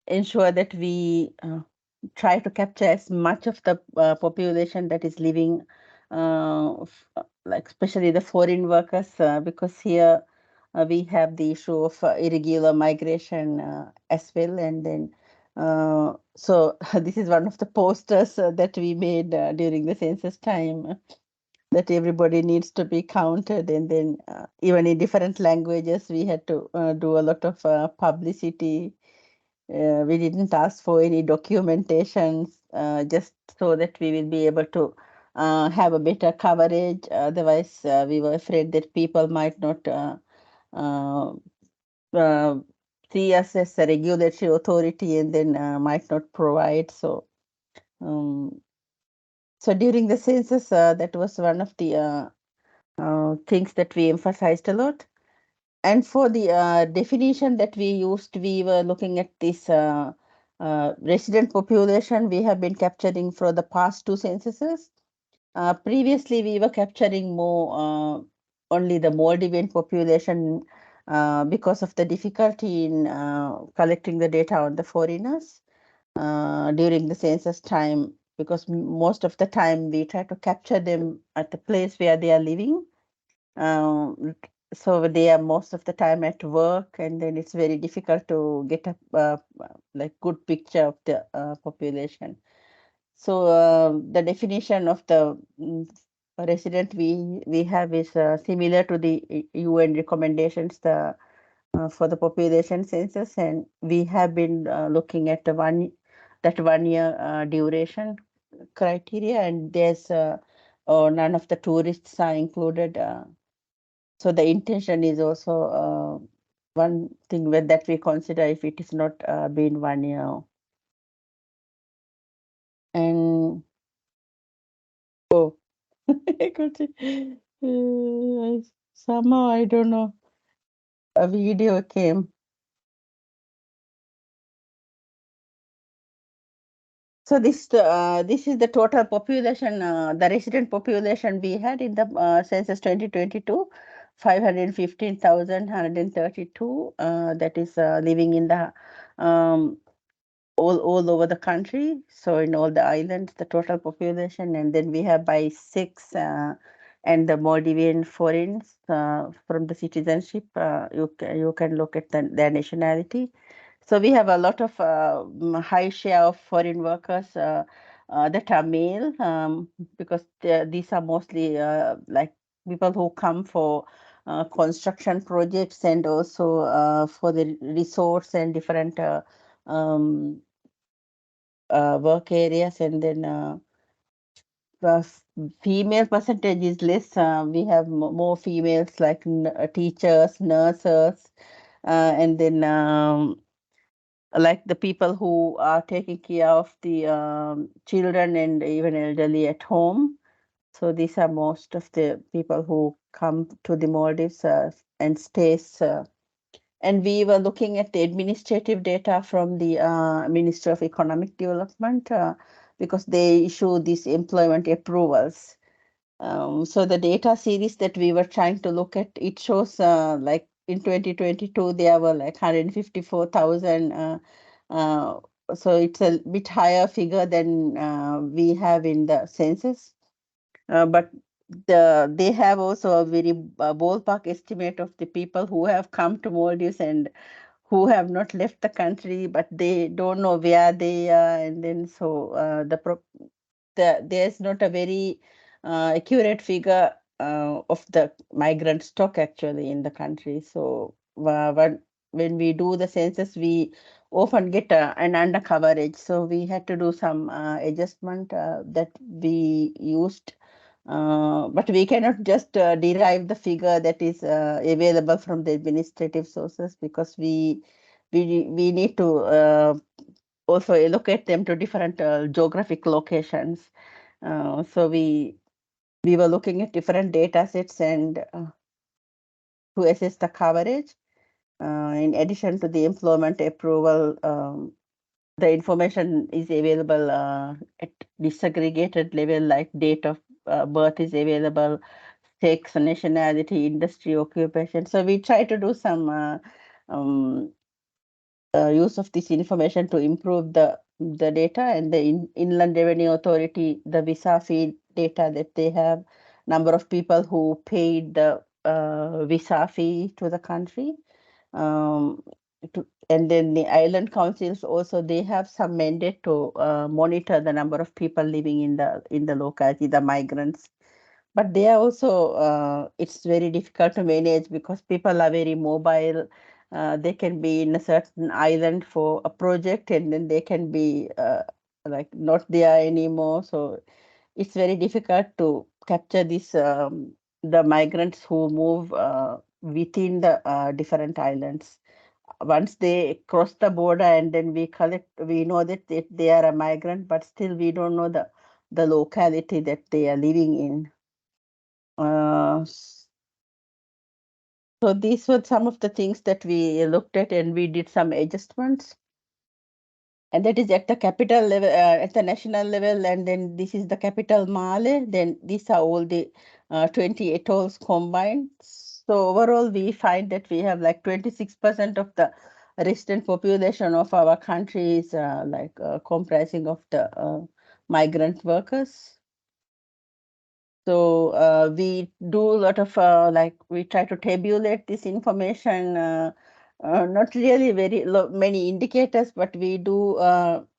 ensure that we try to capture as much of the population that is living, like especially the foreign workers, because here we have the issue of irregular migration as well. And then, so this is one of the posters that we made during the census time, that everybody needs to be counted. And then even in different languages, we had to do a lot of publicity. We didn't ask for any documentations, just so that we will be able to have a better coverage. Otherwise, we were afraid that people might not uh, uh, see us as a regulatory authority and then might not provide. So, so during the census, that was one of the things that we emphasized a lot. And for the definition that we used, we were looking at this resident population we have been capturing for the past two censuses. Previously, we were capturing more only the Maldivian population because of the difficulty in collecting the data on the foreigners during the census time, because most of the time we try to capture them at the place where they are living. So they are most of the time at work, and then it's very difficult to get a like good picture of the population. So the definition of the resident we have is similar to the UN recommendations for the population census, and we have been looking at the one year duration criteria, and there's none of the tourists are included. So the intention is also one thing that we consider if it is not been 1 year. And oh, I got it. Somehow I don't know. A video came. So this is the total population, the resident population we had in the census 2022, 515,132. That is living in the all over the country. So in all the islands, the total population, and then we have by 6 and the Maldivian foreigners from the citizenship. You can look at their nationality. So we have a lot of high share of foreign workers that are male, because these are mostly like people who come for construction projects, and also for the resorts and different um, work areas. And then female percentage is less. We have more females like teachers, nurses, and then like the people who are taking care of the children and even elderly at home. So these are most of the people who come to the Maldives and stays. And we were looking at the administrative data from the Ministry of Economic Development because they issue these employment approvals. So the data series that we were trying to look at, it shows like in 2022, there were like 154,000. So it's a bit higher figure than we have in the census. But they have also a very ballpark estimate of the people who have come to Maldives and who have not left the country, but they don't know where they are. And then so there's not a very accurate figure of the migrant stock actually in the country. So when we do the census, we often get an under coverage. So we had to do some adjustment that we used. But we cannot just derive the figure that is available from the administrative sources, because we need to also allocate them to different geographic locations. So we were looking at different data sets and to assess the coverage. In addition to the employment approval, the information is available at disaggregated level, like date of birth is available, sex, nationality, industry, occupation. So we try to do some um, use of this information to improve the data, and the Inland Revenue Authority, the visa fee data that they have, number of people who paid the visa fee to the country. Um, and then the island councils also, they have some mandate to monitor the number of people living in the locality, the migrants. But they are also, it's very difficult to manage because people are very mobile. They can be in a certain island for a project, and then they can be like not there anymore. So it's very difficult to capture this the migrants who move within the different islands. Once they cross the border, and then we know that they are a migrant, but still we don't know the locality that they are living in. So these were some of the things that we looked at, and we did some adjustments. And that is at the capital level, at the national level, and then this is the capital Male. Then these are all the 20 atolls combined. So overall, we find that we have like 26% of the resident population of our country is comprising of the migrant workers. So we do a lot of we try to tabulate this information, not really many indicators, but we do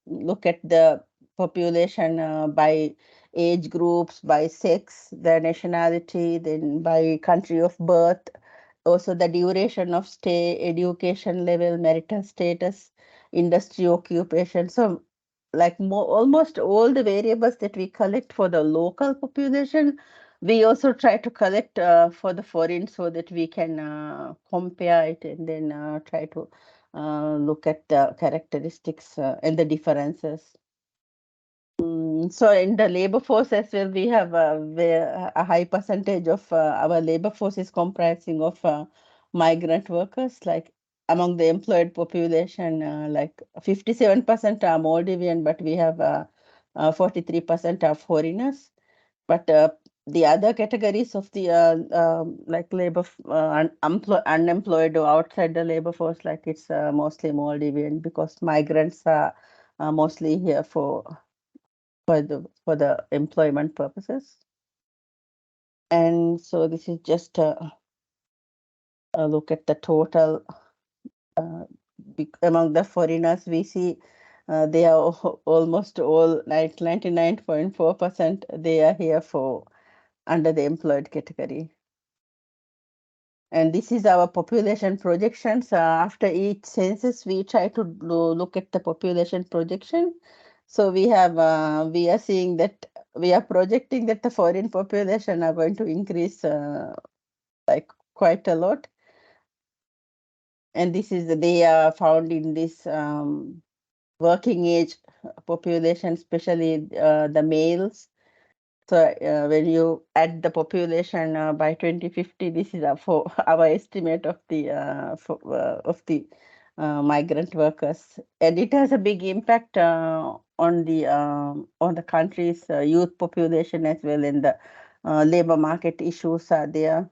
look at the population by age groups, by sex, the nationality, then by country of birth, also the duration of stay, education level, marital status, industry, occupation. So like almost all the variables that we collect for the local population, we also try to collect for the foreign, so that we can compare it, and then try to look at the characteristics and the differences. So in the labor force as well, we have a high percentage of our labor force is comprising of migrant workers. Like among the employed population, like 57% are Maldivian, but we have 43% are foreigners. But the other categories of the like labor unemployed or outside the labor force, like it's mostly Maldivian, because migrants are mostly here for the employment purposes. And so this is just a look at the total among the foreigners. We see they are almost all 99.4%. They are here for under the employed category. And this is our population projections. After each census, we try to look at the population projection. So we are seeing that we are projecting that the foreign population are going to increase like quite a lot. And they are found in this working age population, especially the males. So when you add the population by 2050, this is for our estimate of the migrant workers, and it has a big impact on the country's youth population as well, and the labor market issues are there.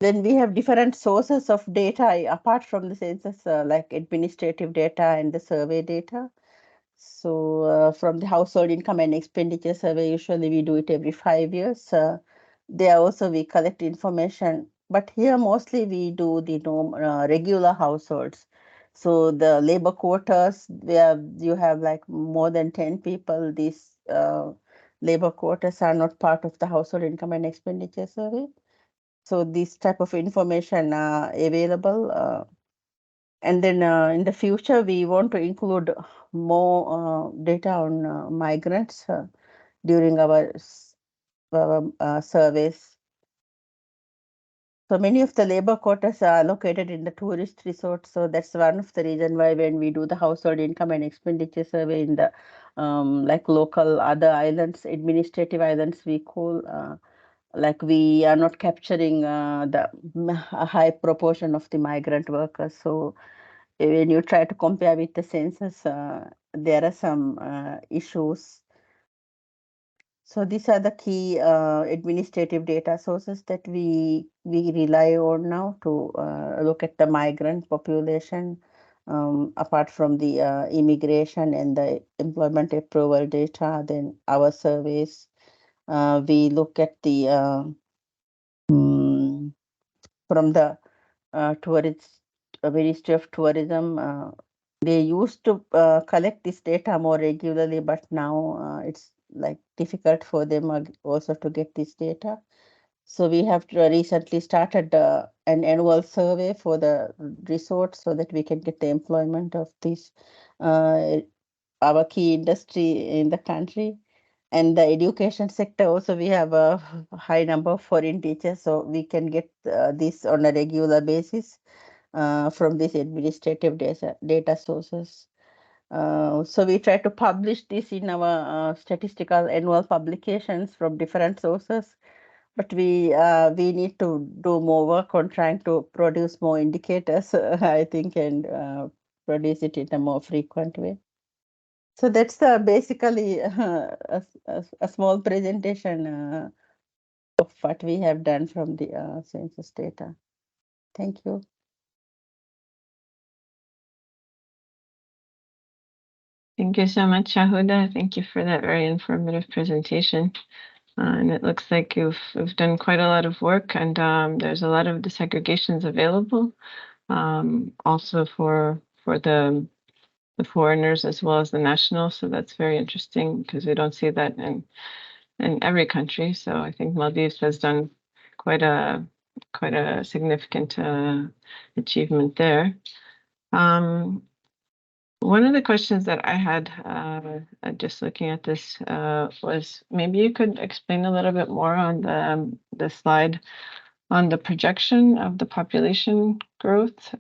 Then we have different sources of data apart from the census, like administrative data and the survey data. So from the household income and expenditure survey, usually we do it every 5 years. There also we collect information, but here mostly we do the regular households. So the labor quotas, where you have like more than 10 people, labor quotas are not part of the household income and expenditure survey. So this type of information are available. And then in the future, we want to include more data on migrants during our surveys. So many of the labor quotas are located in the tourist resorts. So that's one of the reason why when we do the household income and expenditure survey in the like local other islands, administrative islands we call, like we are not capturing a high proportion of the migrant workers. So when you try to compare with the census, there are some issues. So these are the key administrative data sources that we rely on now to look at the migrant population. Apart from the immigration and the employment approval data, then our surveys, we look at the from the Ministry of Tourism. They used to collect this data more regularly, but now it's like difficult for them also to get this data. So we have recently started an annual survey for the resorts so that we can get the employment of this our key industry in the country. And the education sector also, we have a high number of foreign teachers, so we can get this on a regular basis from these administrative data sources. So we try to publish this in our statistical annual publications from different sources, but we need to do more work on trying to produce more indicators, I think, and produce it in a more frequent way. So that's basically a small presentation of what we have done from the census data. Thank you. Thank you so much, Shahuda. Thank you for that very informative presentation. And it looks like you've done quite a lot of work, and there's a lot of disaggregations available, also for the foreigners as well as the national. So that's very interesting because we don't see that in every country. So I think Maldives has done quite a significant achievement there. One of the questions that I had just looking at this was maybe you could explain a little bit more on the slide on the projection of the population growth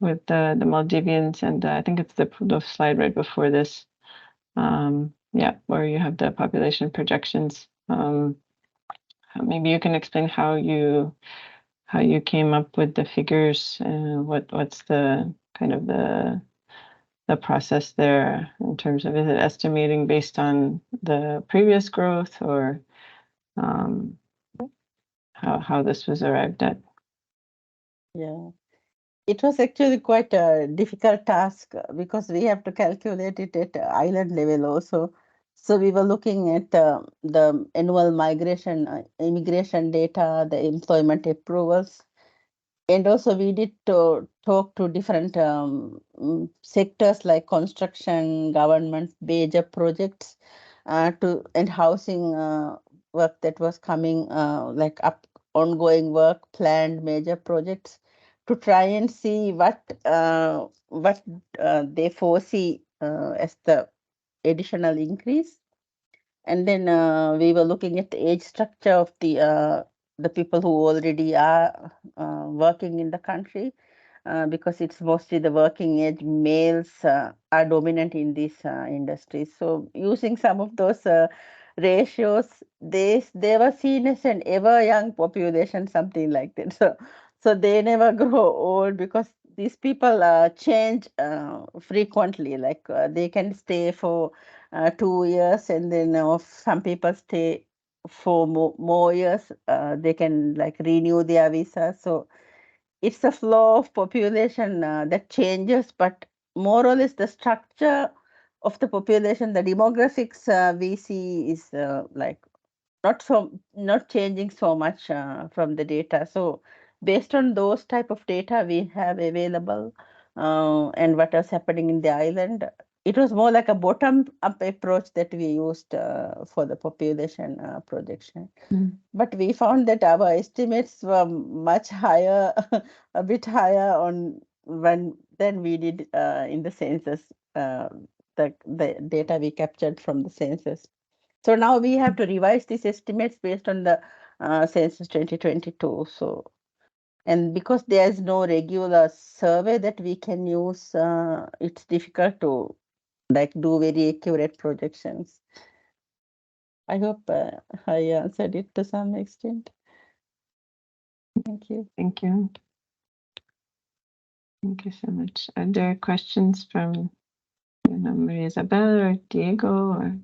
with the Maldivians, and I think it's the slide right before this. Yeah, where you have the population projections. Maybe you can explain how you came up with the figures and what's the kind of the process there in terms of, is it estimating based on the previous growth, or how this was arrived at? Yeah, it was actually quite a difficult task because we have to calculate it at island level also. So we were looking at the annual migration, immigration data, the employment approvals, and also we did to talk to different sectors like construction, government, major projects, and housing work that was coming, like ongoing work, planned major projects, to try and see what they foresee as the additional increase. And then we were looking at the age structure of the people who already are working in the country, because it's mostly the working age males are dominant in these industries. So using some of those ratios, they were seen as an ever young population, something like that. So they never grow old because these people change frequently. Like they can stay for 2 years, and then some people stay for more years. They can like renew their visa. So it's a flow of population that changes, but more or less the structure of the population, the demographics we see is like not changing so much from the data. So based on those type of data we have available, and what is happening in the island, it was more like a bottom-up approach that we used for the population projection. But we found that our estimates were much higher, a bit higher than we did in the census, the data we captured from the census. So now we have to revise these estimates based on the census 2022. So, and because there is no regular survey that we can use, it's difficult to like do very accurate projections. I hope I answered it to some extent. Thank you. Thank you. Thank you so much. Are there questions from Maria Isabel or Diego or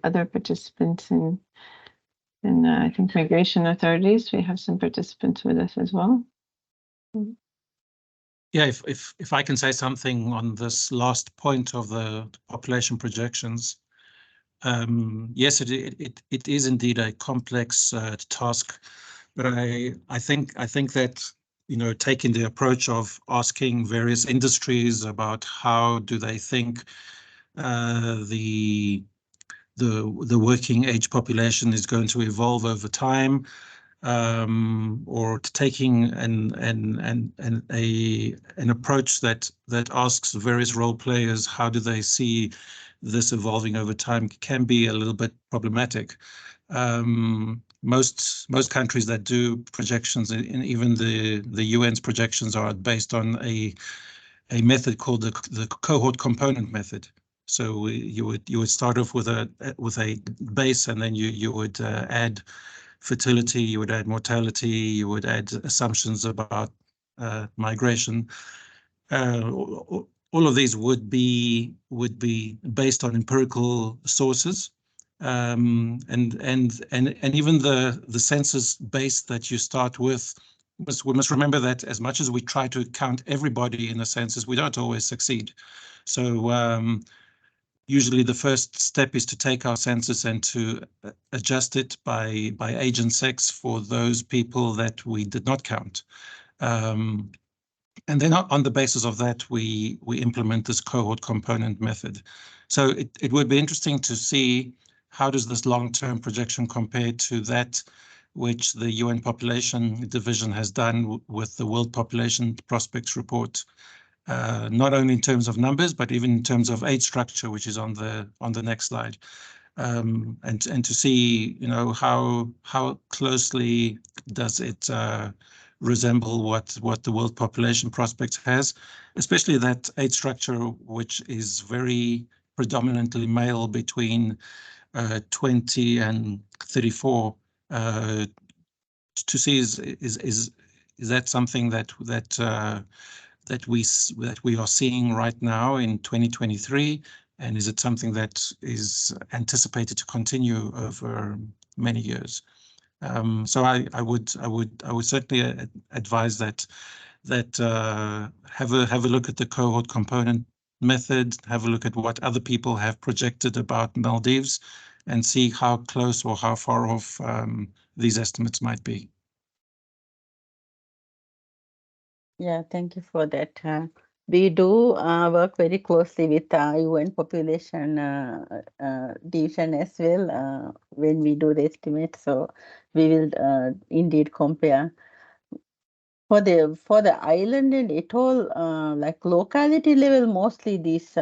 other participants in I think migration authorities? We have some participants with us as well. Yeah, if I can say something on this last point of the population projections, yes, it is indeed a complex task, but I think that, you know, taking the approach of asking various industries about how do they think the working age population is going to evolve over time, or taking an approach that asks various role players how do they see this evolving over time, can be a little bit problematic. Most countries that do projections, and even the UN's projections, are based on a method called the cohort component method. So you would start off with a base, and then you would add fertility, you would add mortality, you would add assumptions about migration. All of these would be based on empirical sources, and even the census base that you start with. We must remember that as much as we try to count everybody in the census, we don't always succeed. So usually the first step is to take our census and to adjust it by age and sex for those people that we did not count. And then on the basis of that, we implement this cohort component method. So it would be interesting to see how does this long-term projection compare to that which the UN Population Division has done with the World Population Prospects Report, not only in terms of numbers, but even in terms of age structure, which is on the next slide, and to see, you know, how closely does it resemble what the World Population Prospects has, especially that age structure, which is very predominantly male between 20 and 34. To see is that something that we are seeing right now in 2023, and is it something that is anticipated to continue over many years? So I would certainly advise that have a look at the cohort component method, have a look at what other people have projected about Maldives, and see how close or how far off these estimates might be. Yeah, thank you for that. We do work very closely with UN Population Division as well when we do the estimate. So we will indeed compare. For the island and atoll, like locality level, mostly these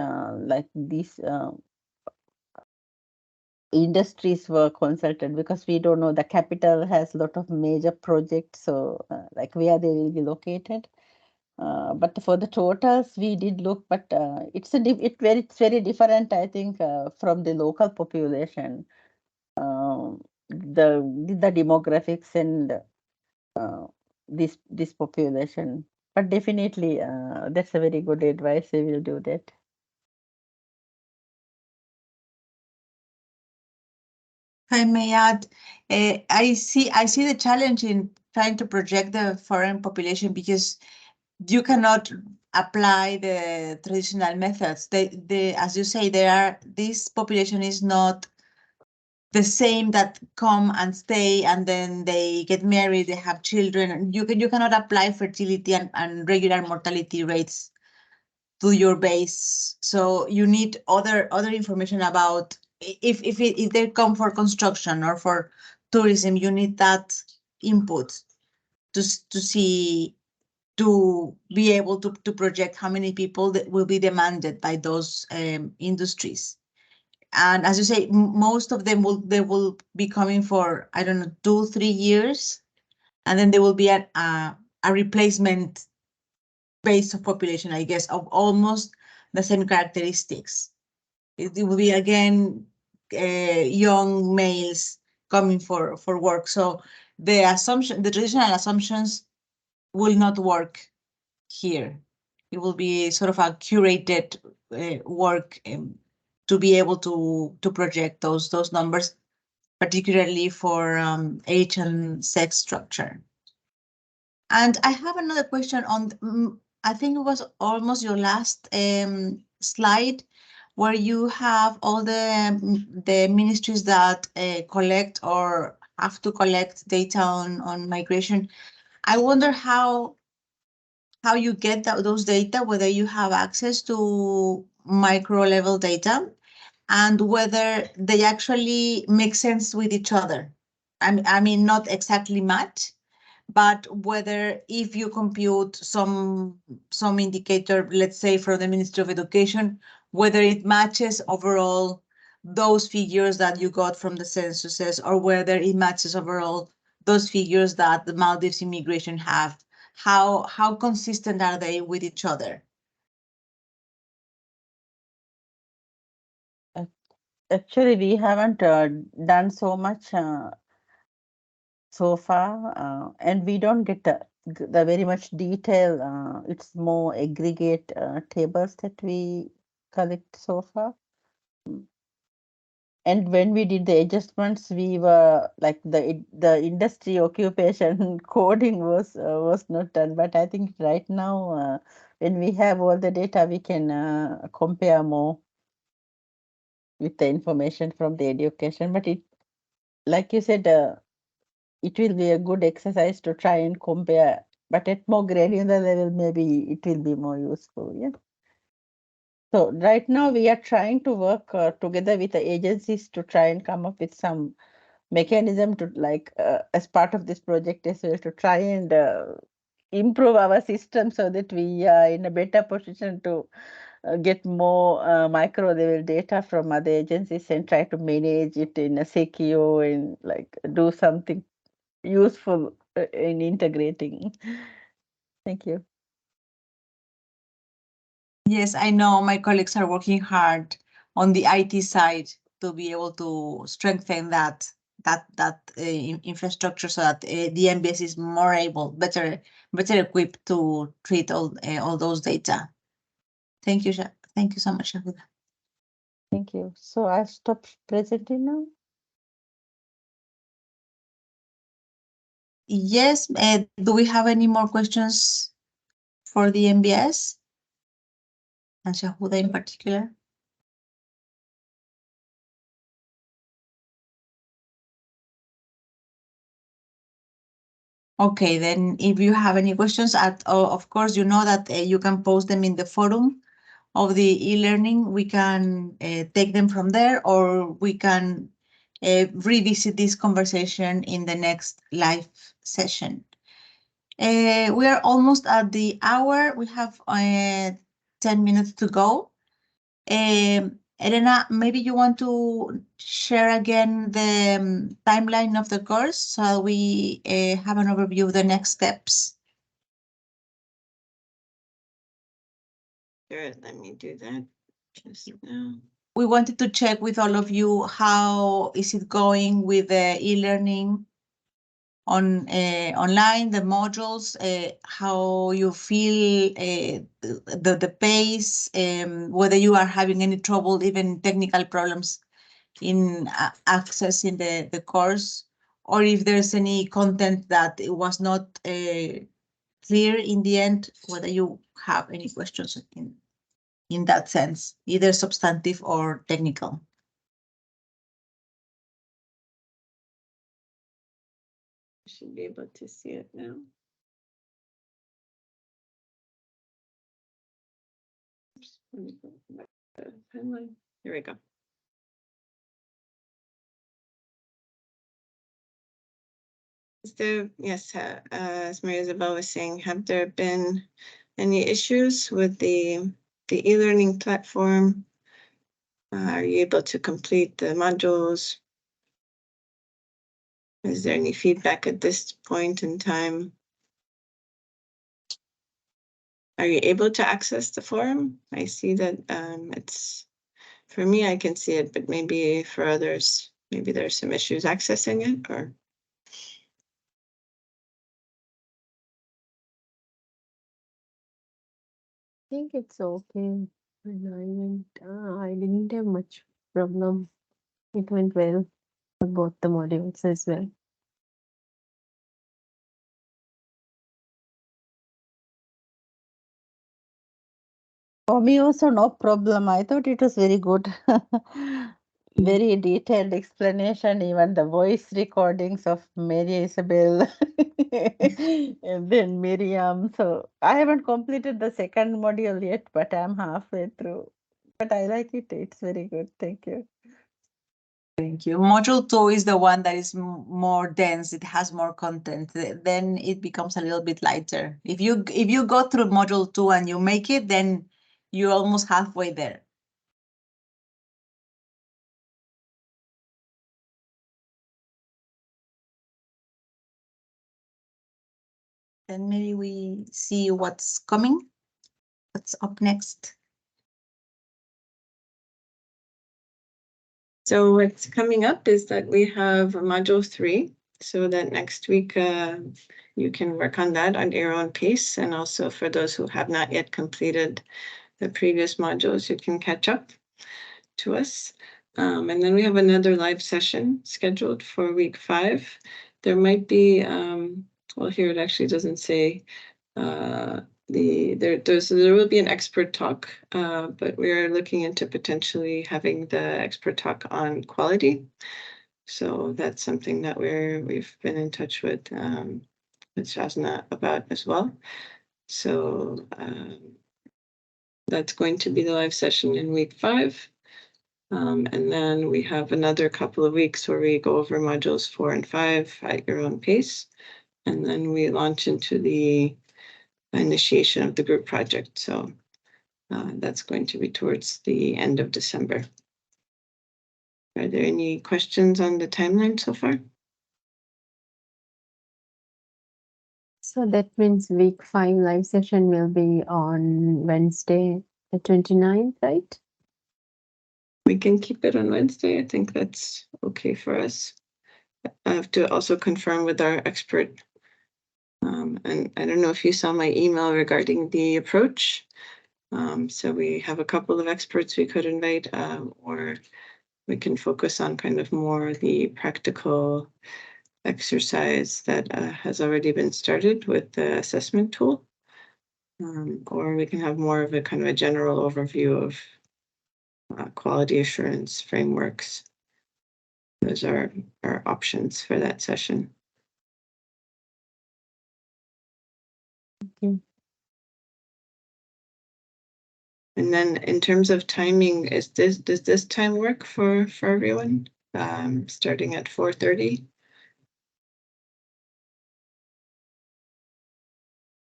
industries were consulted, because we don't know, the capital has a lot of major projects, so like where they will be located. But for the totals, we did look, but it's very different, I think, from the local population, the demographics and this population. But definitely, that's a very good advice. We will do that. If I may add, I see the challenge in trying to project the foreign population, because you cannot apply the traditional methods. As you say, this population is not the same that come and stay and then they get married, they have children. You cannot apply fertility and regular mortality rates to your base. So you need other information about if they come for construction or for tourism, you need that input to see, to be able to project how many people that will be demanded by those industries. And as you say, most of them will be coming for, I don't know, 2-3 years, and then there will be a replacement base of population, I guess, of almost the same characteristics. It will be again young males coming for work. So the traditional assumptions will not work here. It will be sort of a curated work to be able to project those numbers, particularly for age and sex structure. And I have another question on, I think it was almost your last slide, where you have all the ministries that collect or have to collect data on migration. I wonder how you get those data, whether you have access to micro level data, and whether they actually make sense with each other. I mean, not exactly match, but whether if you compute some indicator, let's say for the Ministry of Education, whether it matches overall those figures that you got from the censuses, or whether it matches overall those figures that the Maldives immigration have. How consistent are they with each other? Actually, we haven't done so much so far, and we don't get the very much detail. It's more aggregate tables that we collect so far. And when we did the adjustments, we were like the industry occupation coding was not done. But I think right now, when we have all the data, we can compare more with the information from the education. But it, like you said, it will be a good exercise to try and compare. But at more granular level, maybe it will be more useful. Yeah. So right now we are trying to work together with the agencies to try and come up with some mechanism to as part of this project as well, to try and improve our system so that we are in a better position to get more micro level data from other agencies and try to manage it in a secure and do something useful in integrating. Thank you. Yes, I know my colleagues are working hard on the IT side to be able to strengthen that infrastructure so that the MBS is more able, better equipped to treat all those data. Thank you, thank you so much, Shahuda. Thank you. So I stop presenting now. Yes, do we have any more questions for the MBS? And Shahuda in particular? Okay, then if you have any questions, of course, you know that you can post them in the forum of the e-learning. We can take them from there, or we can revisit this conversation in the next live session. We are almost at the hour. We have 10 minutes to go. Elena, maybe you want to share again the timeline of the course so we have an overview of the next steps. Sure, let me do that just now. We wanted to check with all of you, how is it going with the e-learning on online, the modules, how you feel the pace, whether you are having any trouble, even technical problems in accessing the course, or if there's any content that it was not clear in the end, whether you have any questions in that sense, either substantive or technical. Should be able to see it now. Let me go back to the timeline. Here we go. Yes, as Maria Isabel was saying, have there been any issues with the e-learning platform? Are you able to complete the modules? Is there any feedback at this point in time? Are you able to access the forum? I see that it's, for me, I can see it, but maybe for others, maybe there's some issues accessing it, or? I think it's okay. When I went, I didn't have much problem. It went well for both the modules as well. For me also no problem. I thought it was very good. Very detailed explanation, even the voice recordings of Mary Isabel and then Miriam. So I haven't completed the second module yet, but I'm halfway through. But I like it. It's very good. Thank you. Thank you. Module 2 is the one that is more dense. It has more content. Then it becomes a little bit lighter. If you go through module 2 and you make it, then you're almost halfway there. Then maybe we see what's coming. What's up next? So what's coming up is that we have module 3. So that next week you can work on that at your own pace. And also for those who have not yet completed the previous modules, you can catch up to us. And then we have another live session scheduled for week 5. There might be, well, here it actually doesn't say there will be an expert talk, but we're looking into potentially having the expert talk on quality. So that's something that we've been in touch with Shasna about as well. So that's going to be the live session in week 5. And then we have another couple of weeks where we go over modules 4 and 5 at your own pace. And then we launch into the initiation of the group project. So that's going to be towards the end of December. Are there any questions on the timeline so far? So that means week 5 live session will be on Wednesday, the 29th, right? We can keep it on Wednesday. I think that's okay for us. I have to also confirm with our expert. And I don't know if you saw my email regarding the approach. So we have a couple of experts we could invite, or we can focus on kind of more the practical exercise that has already been started with the assessment tool. Or we can have more of a kind of a general overview of quality assurance frameworks. Those are our options for that session. Okay. And then in terms of timing, does this time work for everyone? Starting at 4:30?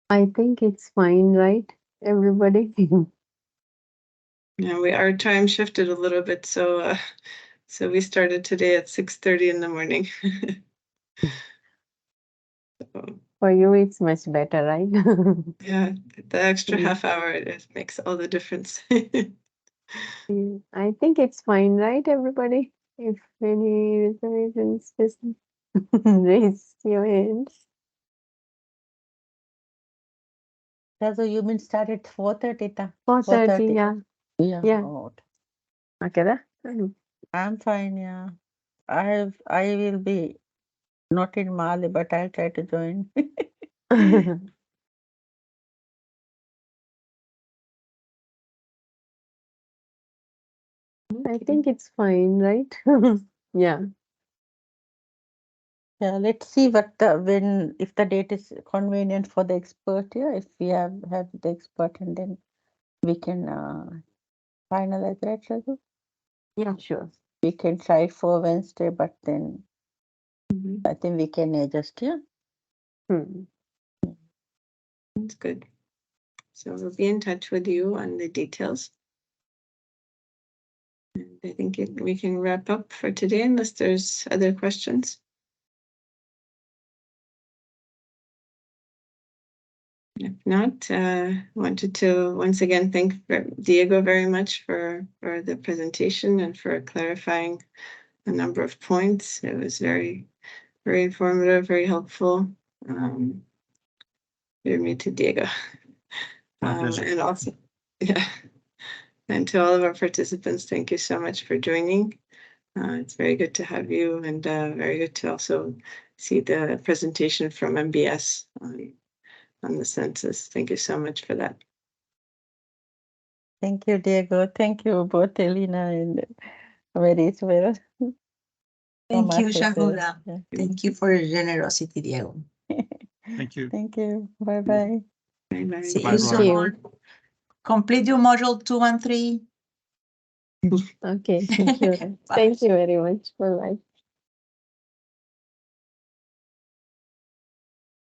I think it's fine, right? Everybody. Yeah, our time shifted a little bit, so so we started today at 6:30 in the morning. So, For you, it's much better, right? yeah, the extra Mm. half hour it makes all the difference. I think it's fine, right, everybody? If any reservations, just raise your hands. So you mean start at 4:30? 4:30, yeah. Yeah. Yeah. Oh, Okay, I'm fine. Yeah. I will be not in Mali, but I'll try to join. I think it's fine, right? Yeah. Yeah, let's see what if the date is convenient for the expert. Yeah, if we have the expert, and then we can finalize, right, Raghu? Yeah, sure. We can try for Wednesday, but then Mhm. I think we can adjust, yeah. That's good. So we'll be in touch with you on the details. And I think we can wrap up for today unless there's other questions. If not, wanted to once again thank Diego very much for the presentation and for clarifying a number of points. It was very, very informative, very helpful. Me to Diego. My pleasure. And also, yeah. And to all of our participants, thank you so much for joining. It's very good to have you, and very good to also see the presentation from MBS on the census. Thank you so much for that. Thank you, Diego. Thank you both, Elena and Mary as well. Thank you, much as well. Shahula. Yeah. Thank you for your generosity, Diego. Thank you. Thank you. Bye-bye. Bye-bye. See Bye, you everyone. soon. Complete your module 2 and 3. Okay, thank you. Thank you very much. Bye-bye.